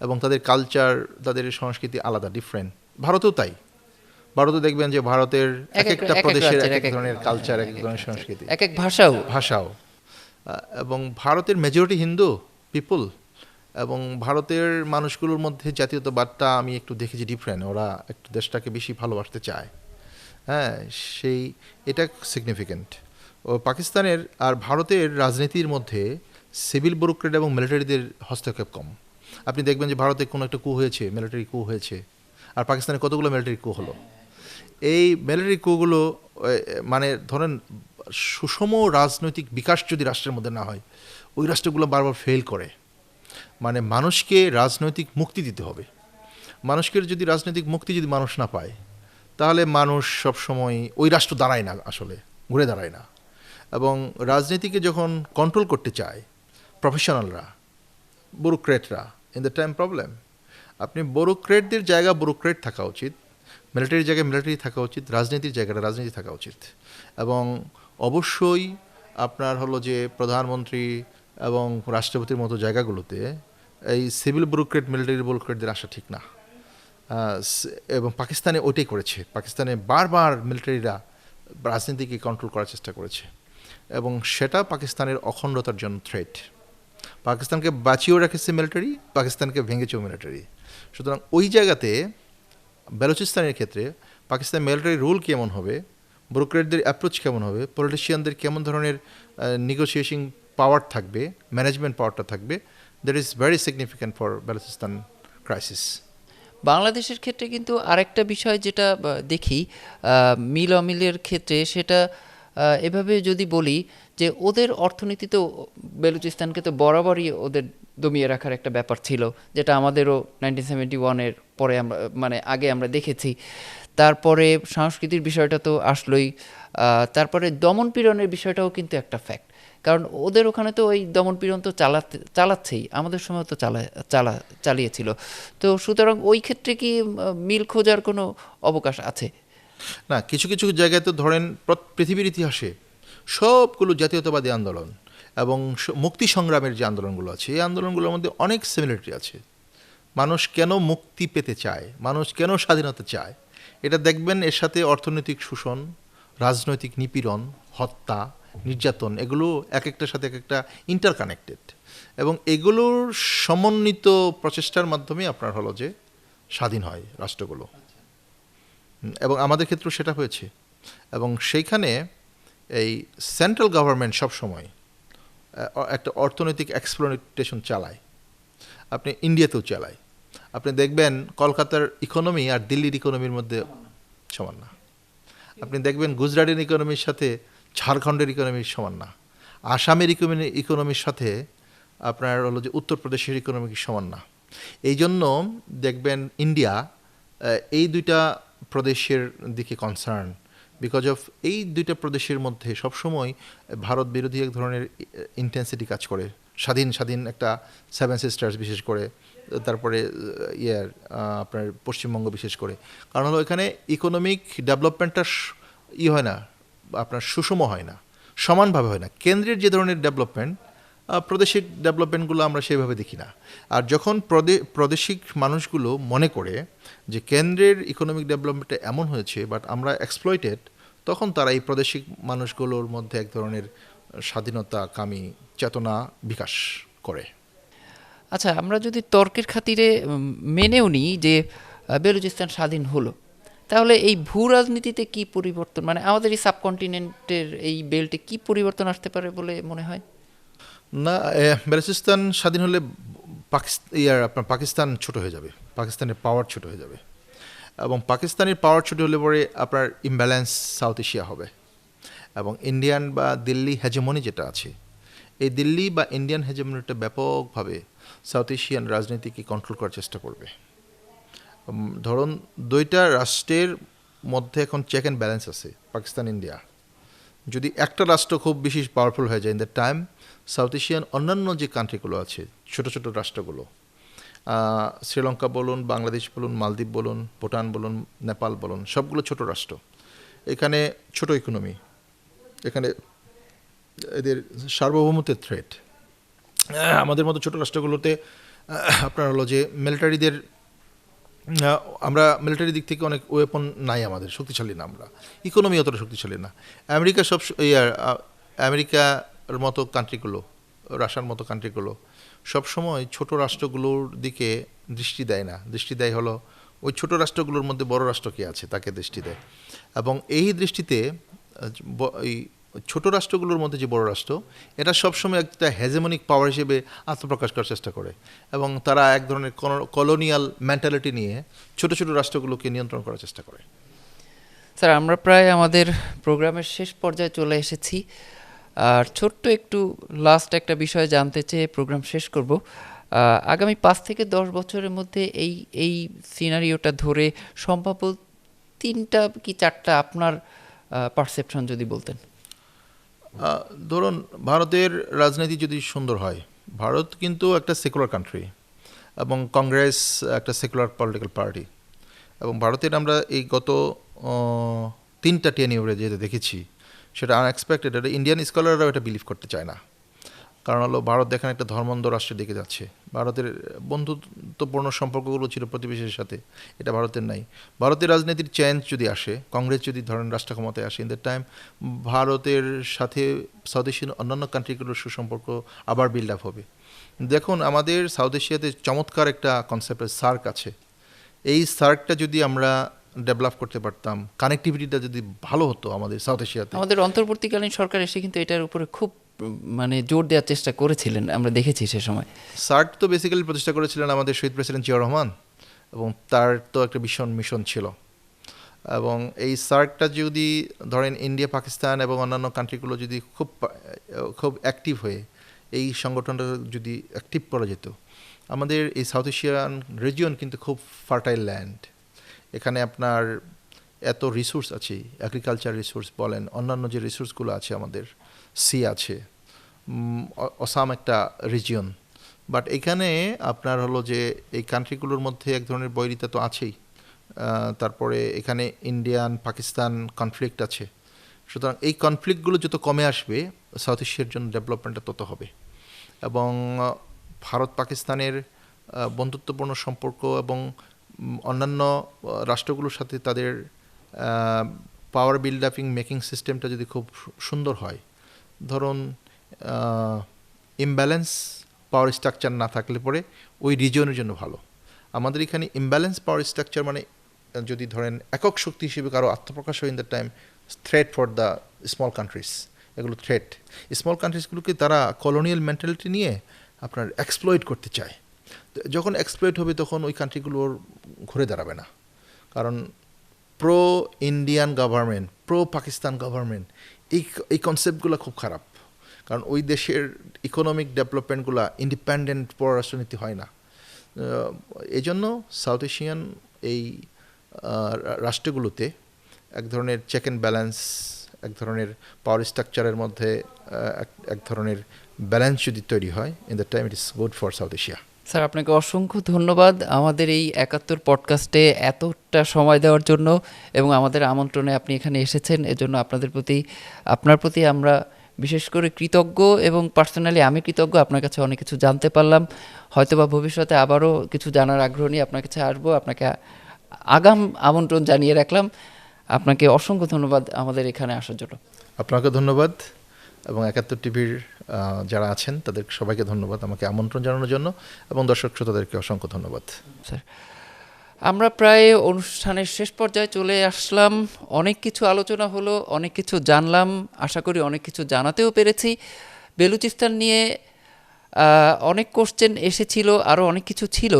এবং তাদের কালচার, তাদের সংস্কৃতি আলাদা, ডিফারেন্ট। ভারতেও তাই। ভারতে দেখবেন যে ভারতের এক একটা প্রদেশের এক এক ধরনের কালচার, এক এক ধরনের সংস্কৃতি, এক এক ভাষাও ভাষাও। এবং ভারতের মেজরিটি হিন্দু পিপল, এবং ভারতের মানুষগুলোর মধ্যে জাতীয়তাবাদটা আমি একটু দেখেছি ডিফারেন্ট। ওরা একটু দেশটাকে বেশি ভালোবাসতে চায়। হ্যাঁ, সেই এটা সিগনিফিক্যান্ট। ও পাকিস্তানের আর ভারতের রাজনীতির মধ্যে সিভিল ব্যুরোক্রেট এবং মিলিটারিদের হস্তক্ষেপ কম। আপনি দেখবেন যে ভারতে কোনো একটা কু হয়েছে, মিলিটারি কু হয়েছে, আর পাকিস্তানে কতগুলো মিলিটারি কু হলো। এই মিলিটারি কুগুলো মানে ধরেন সুষম রাজনৈতিক বিকাশ যদি রাষ্ট্রের মধ্যে না হয়, ওই রাষ্ট্রগুলো বারবার ফেল করে। মানে মানুষকে রাজনৈতিক মুক্তি দিতে হবে। মানুষকে যদি রাজনৈতিক মুক্তি যদি মানুষ না পায়, তাহলে মানুষ সবসময় ওই রাষ্ট্র দাঁড়ায় না, আসলে ঘুরে দাঁড়ায় না। এবং রাজনীতিকে যখন কন্ট্রোল করতে চায় প্রফেশনালরা, ব্যুরোক্রেটরা, ইন দ্য টাইম প্রবলেম। আপনি ব্যুরোক্রেটদের জায়গা ব্যুরোক্রেট থাকা উচিত, মিলিটারির জায়গায় মিলিটারি থাকা উচিত, রাজনীতির জায়গাটা রাজনীতি থাকা উচিত। এবং অবশ্যই আপনার হলো যে প্রধানমন্ত্রী এবং রাষ্ট্রপতির মতো জায়গাগুলোতে এই সিভিল ব্যুরোক্রেট, মিলিটারি ব্যুরোক্রেটদের আসা ঠিক না। এবং পাকিস্তানে ওইটাই করেছে। পাকিস্তানে বারবার মিলিটারিরা রাজনীতিকে কন্ট্রোল করার চেষ্টা করেছে, এবং সেটা পাকিস্তানের অখণ্ডতার জন্য থ্রেট। পাকিস্তানকে বাঁচিয়েও রেখেছে মিলিটারি, পাকিস্তানকে ভেঙেছেও মিলিটারি। সুতরাং ওই জায়গাতে বেলুচিস্তানের ক্ষেত্রে পাকিস্তান মিলিটারি রুল কেমন হবে, ব্যুরোক্রেটদের অ্যাপ্রোচ কেমন হবে, পলিটিশিয়ানদের কেমন ধরনের নেগোসিয়েশন পাওয়ার থাকবে, ম্যানেজমেন্ট পাওয়ারটা থাকবে, that is very significant for Balochistan crisis. বাংলাদেশের ক্ষেত্রে কিন্তু আরেকটা বিষয় যেটা দেখি মিল অমিলের ক্ষেত্রে, সেটা এভাবে যদি বলি যে ওদের অর্থনীতি তো, বেলুচিস্তানকে তো বরাবরই ওদের দমিয়ে রাখার একটা ব্যাপার ছিল, যেটা আমাদেরও 1971-এর পরে আমরা, মানে আগে আমরা দেখেছি। তারপরে সংস্কৃতির বিষয়টা তো আসলোই, তারপরে দমন পীড়নের বিষয়টাও কিন্তু একটা ফ্যাক্ট। কারণ ওদের ওখানে তো ওই দমনপীড়ন তো চালাচ্ছেই, আমাদের সময় তো চালিয়েছিল। তো সুতরাং ওই ক্ষেত্রে কি মিল খোঁজার কোনো অবকাশ আছে? না, কিছু কিছু জায়গায় তো ধরেন পৃথিবীর ইতিহাসে সবগুলো জাতীয়তাবাদী আন্দোলন এবং মুক্তি সংগ্রামের যে আন্দোলনগুলো আছে, এই আন্দোলনগুলোর মধ্যে অনেক সিমিলারিটি আছে। মানুষ কেন মুক্তি পেতে চায়, মানুষ কেন স্বাধীনতা চায়, এটা দেখবেন এর সাথে অর্থনৈতিক শোষণ, রাজনৈতিক নিপীড়ন, হত্যা, নির্যাতন, এগুলো এক একটার সাথে এক একটা ইন্টারকানেক্টেড। এবং এগুলোর সমন্বিত প্রচেষ্টার মাধ্যমে আপনার হলো যে স্বাধীন হয় রাষ্ট্রগুলো। এবং আমাদের ক্ষেত্রেও সেটা হয়েছে। এবং সেইখানে এই সেন্ট্রাল গভর্নমেন্ট সবসময় একটা অর্থনৈতিক এক্সপ্লয়টেশন চালায়। আপনি ইন্ডিয়াতেও চালায়। আপনি দেখবেন কলকাতার ইকোনমি আর দিল্লির ইকোনমির মধ্যে সমান না। আপনি দেখবেন গুজরাটের ইকোনমির সাথে ঝাড়খণ্ডের ইকোনমির সমান না। আসামের ইকোনমির সাথে আপনার হলো যে উত্তরপ্রদেশের ইকোনমি সমান না। এই জন্য দেখবেন ইন্ডিয়া এই দুইটা প্রদেশের দিকে কনসার্ন, বিকজ অফ এই দুইটা প্রদেশের মধ্যে সবসময় ভারত বিরোধী এক ধরনের ইন্টেন্সিটি কাজ করে। স্বাধীন একটা সেভেন সিস্টার্স বিশেষ করে, তারপরে আপনার পশ্চিমবঙ্গ বিশেষ করে। কারণ হলো এখানে ইকোনমিক ডেভেলপমেন্টটা হয় না, আপনার সুষম হয় না, সমানভাবে হয় না। কেন্দ্রের যে ধরনের ডেভেলপমেন্ট, প্রাদেশিক ডেভেলপমেন্টগুলো আমরা সেভাবে দেখি না। আর যখন প্রাদেশিক মানুষগুলো মনে করে যে কেন্দ্রের ইকোনমিক ডেভেলপমেন্টটা এমন হয়েছে বাট আমরা এক্সপ্লয়েটেড, তখন তারা এই প্রাদেশিক মানুষগুলোর মধ্যে এক ধরনের স্বাধীনতাকামী চেতনা বিকাশ করে। আচ্ছা, আমরা যদি তর্কের খাতিরে মেনেও নিই যে বেলুচিস্তান স্বাধীন হলো, তাহলে এই ভূ রাজনীতিতে কি পরিবর্তন, মানে আমাদের এই সাবকন্টিনেন্টের এই বেল্টে কি পরিবর্তন আসতে পারে বলে মনে হয়? না, বেলুচিস্তান স্বাধীন হলে আপনার পাকিস্তান ছোট হয়ে যাবে, পাকিস্তানের পাওয়ার ছোট হয়ে যাবে। এবং পাকিস্তানের পাওয়ার ছোট হলে পরে আপনার ইমব্যালেন্স সাউথ এশিয়া হবে। এবং ইন্ডিয়ান বা দিল্লি হেজেমনি যেটা আছে, এই দিল্লি বা ইন্ডিয়ান হেজেমনিটা ব্যাপকভাবে সাউথ এশিয়ান রাজনীতিকে কন্ট্রোল করার চেষ্টা করবে। ধরুন দুইটা রাষ্ট্রের মধ্যে এখন চেক অ্যান্ড ব্যালেন্স আছে, পাকিস্তান ইন্ডিয়া। যদি একটা রাষ্ট্র খুব বেশি পাওয়ারফুল হয়ে যায়, in the time south Asian অন্যান্য যে কান্ট্রিগুলো আছে, ছোটো ছোটো রাষ্ট্রগুলো, শ্রীলঙ্কা বলুন, বাংলাদেশ বলুন, মালদ্বীপ বলুন, ভুটান বলুন, নেপাল বলুন, সবগুলো ছোট রাষ্ট্র। এখানে ছোট ইকোনমি, এখানে এদের সার্বভৌমত্বের থ্রেট। আমাদের মতো ছোট রাষ্ট্রগুলোতে আপনার হলো যে মিলিটারিদের, আমরা মিলিটারি দিক থেকে অনেক ওয়েপন নাই, আমাদের শক্তিশালী না, আমরা ইকোনমি অতটা শক্তিশালী না। আমেরিকা আমেরিকার মতো কান্ট্রিগুলো, রাশিয়ার মতো কান্ট্রিগুলো সবসময় ছোট রাষ্ট্রগুলোর দিকে দৃষ্টি দেয় না, দৃষ্টি দেয় হলো ওই ছোট রাষ্ট্রগুলোর মধ্যে বড় রাষ্ট্র কে আছে তাকে দৃষ্টি দেয়। এবং এই দৃষ্টিতে এই ছোট রাষ্ট্রগুলোর মধ্যে যে বড় রাষ্ট্র, এটা সবসময় একটা হেজেমনিক পাওয়ার হিসেবে আত্মপ্রকাশ করার চেষ্টা করে, এবং তারা এক ধরনের কলোনিয়াল মেন্টালিটি নিয়ে ছোট ছোট রাষ্ট্রগুলোকে নিয়ন্ত্রণ করার চেষ্টা করে। স্যার, আমরা প্রায় আমাদের প্রোগ্রামের শেষ পর্যায়ে চলে এসেছি, আর ছোট্ট একটু লাস্ট একটা বিষয় জানতে চেয়ে প্রোগ্রাম শেষ করব। আগামী 5 থেকে 10 বছরের মধ্যে এই সিনারিওটা ধরে সম্ভাব্য 3টা কি 4টা আপনার পারসেপশন যদি বলতেন। ধরুন, ভারতের রাজনীতি যদি সুন্দর হয়, ভারত কিন্তু একটা সেকুলার কান্ট্রি এবং কংগ্রেস একটা সেকুলার পলিটিক্যাল পার্টি, এবং ভারতের আমরা এই গত 3টা টেনিউরে যেটা দেখেছি সেটা আনএক্সপেক্টেড। এটা ইন্ডিয়ান স্কলাররাও এটা বিলিভ করতে চায় না, কারণ হলো ভারত দেখেন একটা ধর্মান্ধ রাষ্ট্রের দিকে যাচ্ছে। ভারতের বন্ধুত্বপূর্ণ সম্পর্কগুলো ছিল প্রতিবেশীর সাথে, এটা ভারতের নাই। ভারতের রাজনীতির চেঞ্জ যদি আসে, কংগ্রেস যদি ধরেন রাষ্ট্র ক্ষমতায় আসে, ইন দ্যাট টাইম ভারতের সাথে সাউথ এশিয়ান অন্যান্য কান্ট্রিগুলোর সুসম্পর্ক আবার বিল্ড আপ হবে। দেখুন, আমাদের সাউথ এশিয়াতে চমৎকার একটা কনসেপ্ট সার্ক আছে। এই সার্কটা যদি আমরা ডেভেলপ করতে পারতাম, কানেক্টিভিটিটা যদি ভালো হতো আমাদের সাউথ এশিয়াতে। আমাদের অন্তর্বর্তীকালীন সরকার এসে কিন্তু এটার উপরে খুব মানে জোর দেওয়ার চেষ্টা করেছিলেন, আমরা দেখেছি সে সময়। সার্ক তো বেসিক্যালি প্রতিষ্ঠা করেছিলেন আমাদের শহীদ প্রেসিডেন্ট জিয়াউর রহমান, এবং তার তো একটা ভীষণ মিশন ছিল। এবং এই সার্কটা যদি ধরেন ইন্ডিয়া, পাকিস্তান এবং অন্যান্য কান্ট্রিগুলো যদি খুব অ্যাক্টিভ হয়ে এই সংগঠনটা যদি অ্যাক্টিভ করা যেত, আমাদের এই সাউথ এশিয়ান রিজিয়ন কিন্তু খুব ফার্টাইল ল্যান্ড। এখানে আপনার এত রিসোর্স আছে, এগ্রিকালচার রিসোর্স বলেন, অন্যান্য যে রিসোর্সগুলো আছে, আমাদের সি আছে, অসাম একটা রিজিয়ন। বাট এখানে আপনার হলো যে এই কান্ট্রিগুলোর মধ্যে এক ধরনের বৈরিতা তো আছেই, তারপরে এখানে ইন্ডিয়ান পাকিস্তান কনফ্লিক্ট আছে। সুতরাং এই কনফ্লিক্টগুলো যত কমে আসবে, সাউথ এশিয়ার জন্য ডেভেলপমেন্টটা তত হবে। এবং ভারত পাকিস্তানের বন্ধুত্বপূর্ণ সম্পর্ক এবং অন্যান্য রাষ্ট্রগুলোর সাথে তাদের পাওয়ার বিল্ড আপিং মেকিং সিস্টেমটা যদি খুব সুন্দর হয়, ধরুন ইমব্যালেন্স পাওয়ার স্ট্রাকচার না থাকলে পরে ওই রিজিয়নের জন্য ভালো। আমাদের এখানে ইমব্যালেন্স পাওয়ার স্ট্রাকচার মানে যদি ধরেন একক শক্তি হিসেবে কারো আত্মপ্রকাশ হয়, in the time threat for the small countries, এগুলো থ্রেট। স্মল কান্ট্রিজগুলোকে তারা কলোনিয়াল মেন্টালিটি নিয়ে আপনার এক্সপ্লয়েট করতে চায়। যখন এক্সপ্লয়েট হবে তখন ওই কান্ট্রিগুলোর ঘুরে দাঁড়াবে না, কারণ pro Indian government, pro Pakistan government, এই কনসেপ্টগুলো খুব খারাপ। কারণ ওই দেশের ইকোনমিক ডেভেলপমেন্টগুলো ইন্ডিপেন্ডেন্ট পররাষ্ট্রনীতি হয় না। এই জন্য সাউথ এশিয়ান এই রাষ্ট্রগুলোতে এক ধরনের চেক অ্যান্ড ব্যালেন্স, এক ধরনের পাওয়ার স্ট্রাকচারের মধ্যে এক ধরনের ব্যালেন্স যদি তৈরি হয়, in the time it is good for south Asia. Sir, আপনাকে অসংখ্য ধন্যবাদ আমাদের এই 71 পডকাস্টে এতটা সময় দেওয়ার জন্য, এবং আমাদের আমন্ত্রণে আপনি এখানে এসেছেন, এজন্য আপনার প্রতি আমরা বিশেষ করে কৃতজ্ঞ, এবং পার্সোনালি আমি কৃতজ্ঞ। আপনার কাছে অনেক কিছু জানতে পারলাম, হয়তোবা ভবিষ্যতে আবারও কিছু জানার আগ্রহ নিয়ে আপনার কাছে আসবো। আপনাকে আগাম আমন্ত্রণ জানিয়ে রাখলাম। আপনাকে অসংখ্য ধন্যবাদ আমাদের এখানে আসার জন্য। আপনাকে ধন্যবাদ, এবং 71 টিভির যারা আছেন তাদের সবাইকে ধন্যবাদ আমাকে আমন্ত্রণ জানানোর জন্য, এবং দর্শক শ্রোতাদেরকে অসংখ্য ধন্যবাদ। স্যার, আমরা প্রায় অনুষ্ঠানের শেষ পর্যায়ে চলে আসলাম। অনেক কিছু আলোচনা হলো, অনেক কিছু জানলাম, আশা করি অনেক কিছু জানাতেও পেরেছি। বেলুচিস্তান নিয়ে অনেক কোশ্চেন এসেছিল, আরও অনেক কিছু ছিল,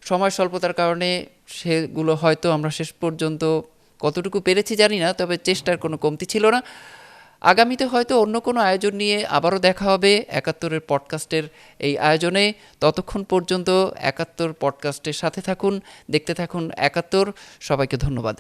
সময় স্বল্পতার কারণে সেগুলো হয়তো আমরা শেষ পর্যন্ত কতটুকু পেরেছি জানি না, তবে চেষ্টার কোনো কমতি ছিল না। আগামীতে হয়তো অন্য কোনো আয়োজন নিয়ে আবারও দেখা হবে 71-এর পডকাস্টের এই আয়োজনে। ততক্ষণ পর্যন্ত 71 পডকাস্টের সাথে থাকুন, দেখতে থাকুন 71। সবাইকে ধন্যবাদ।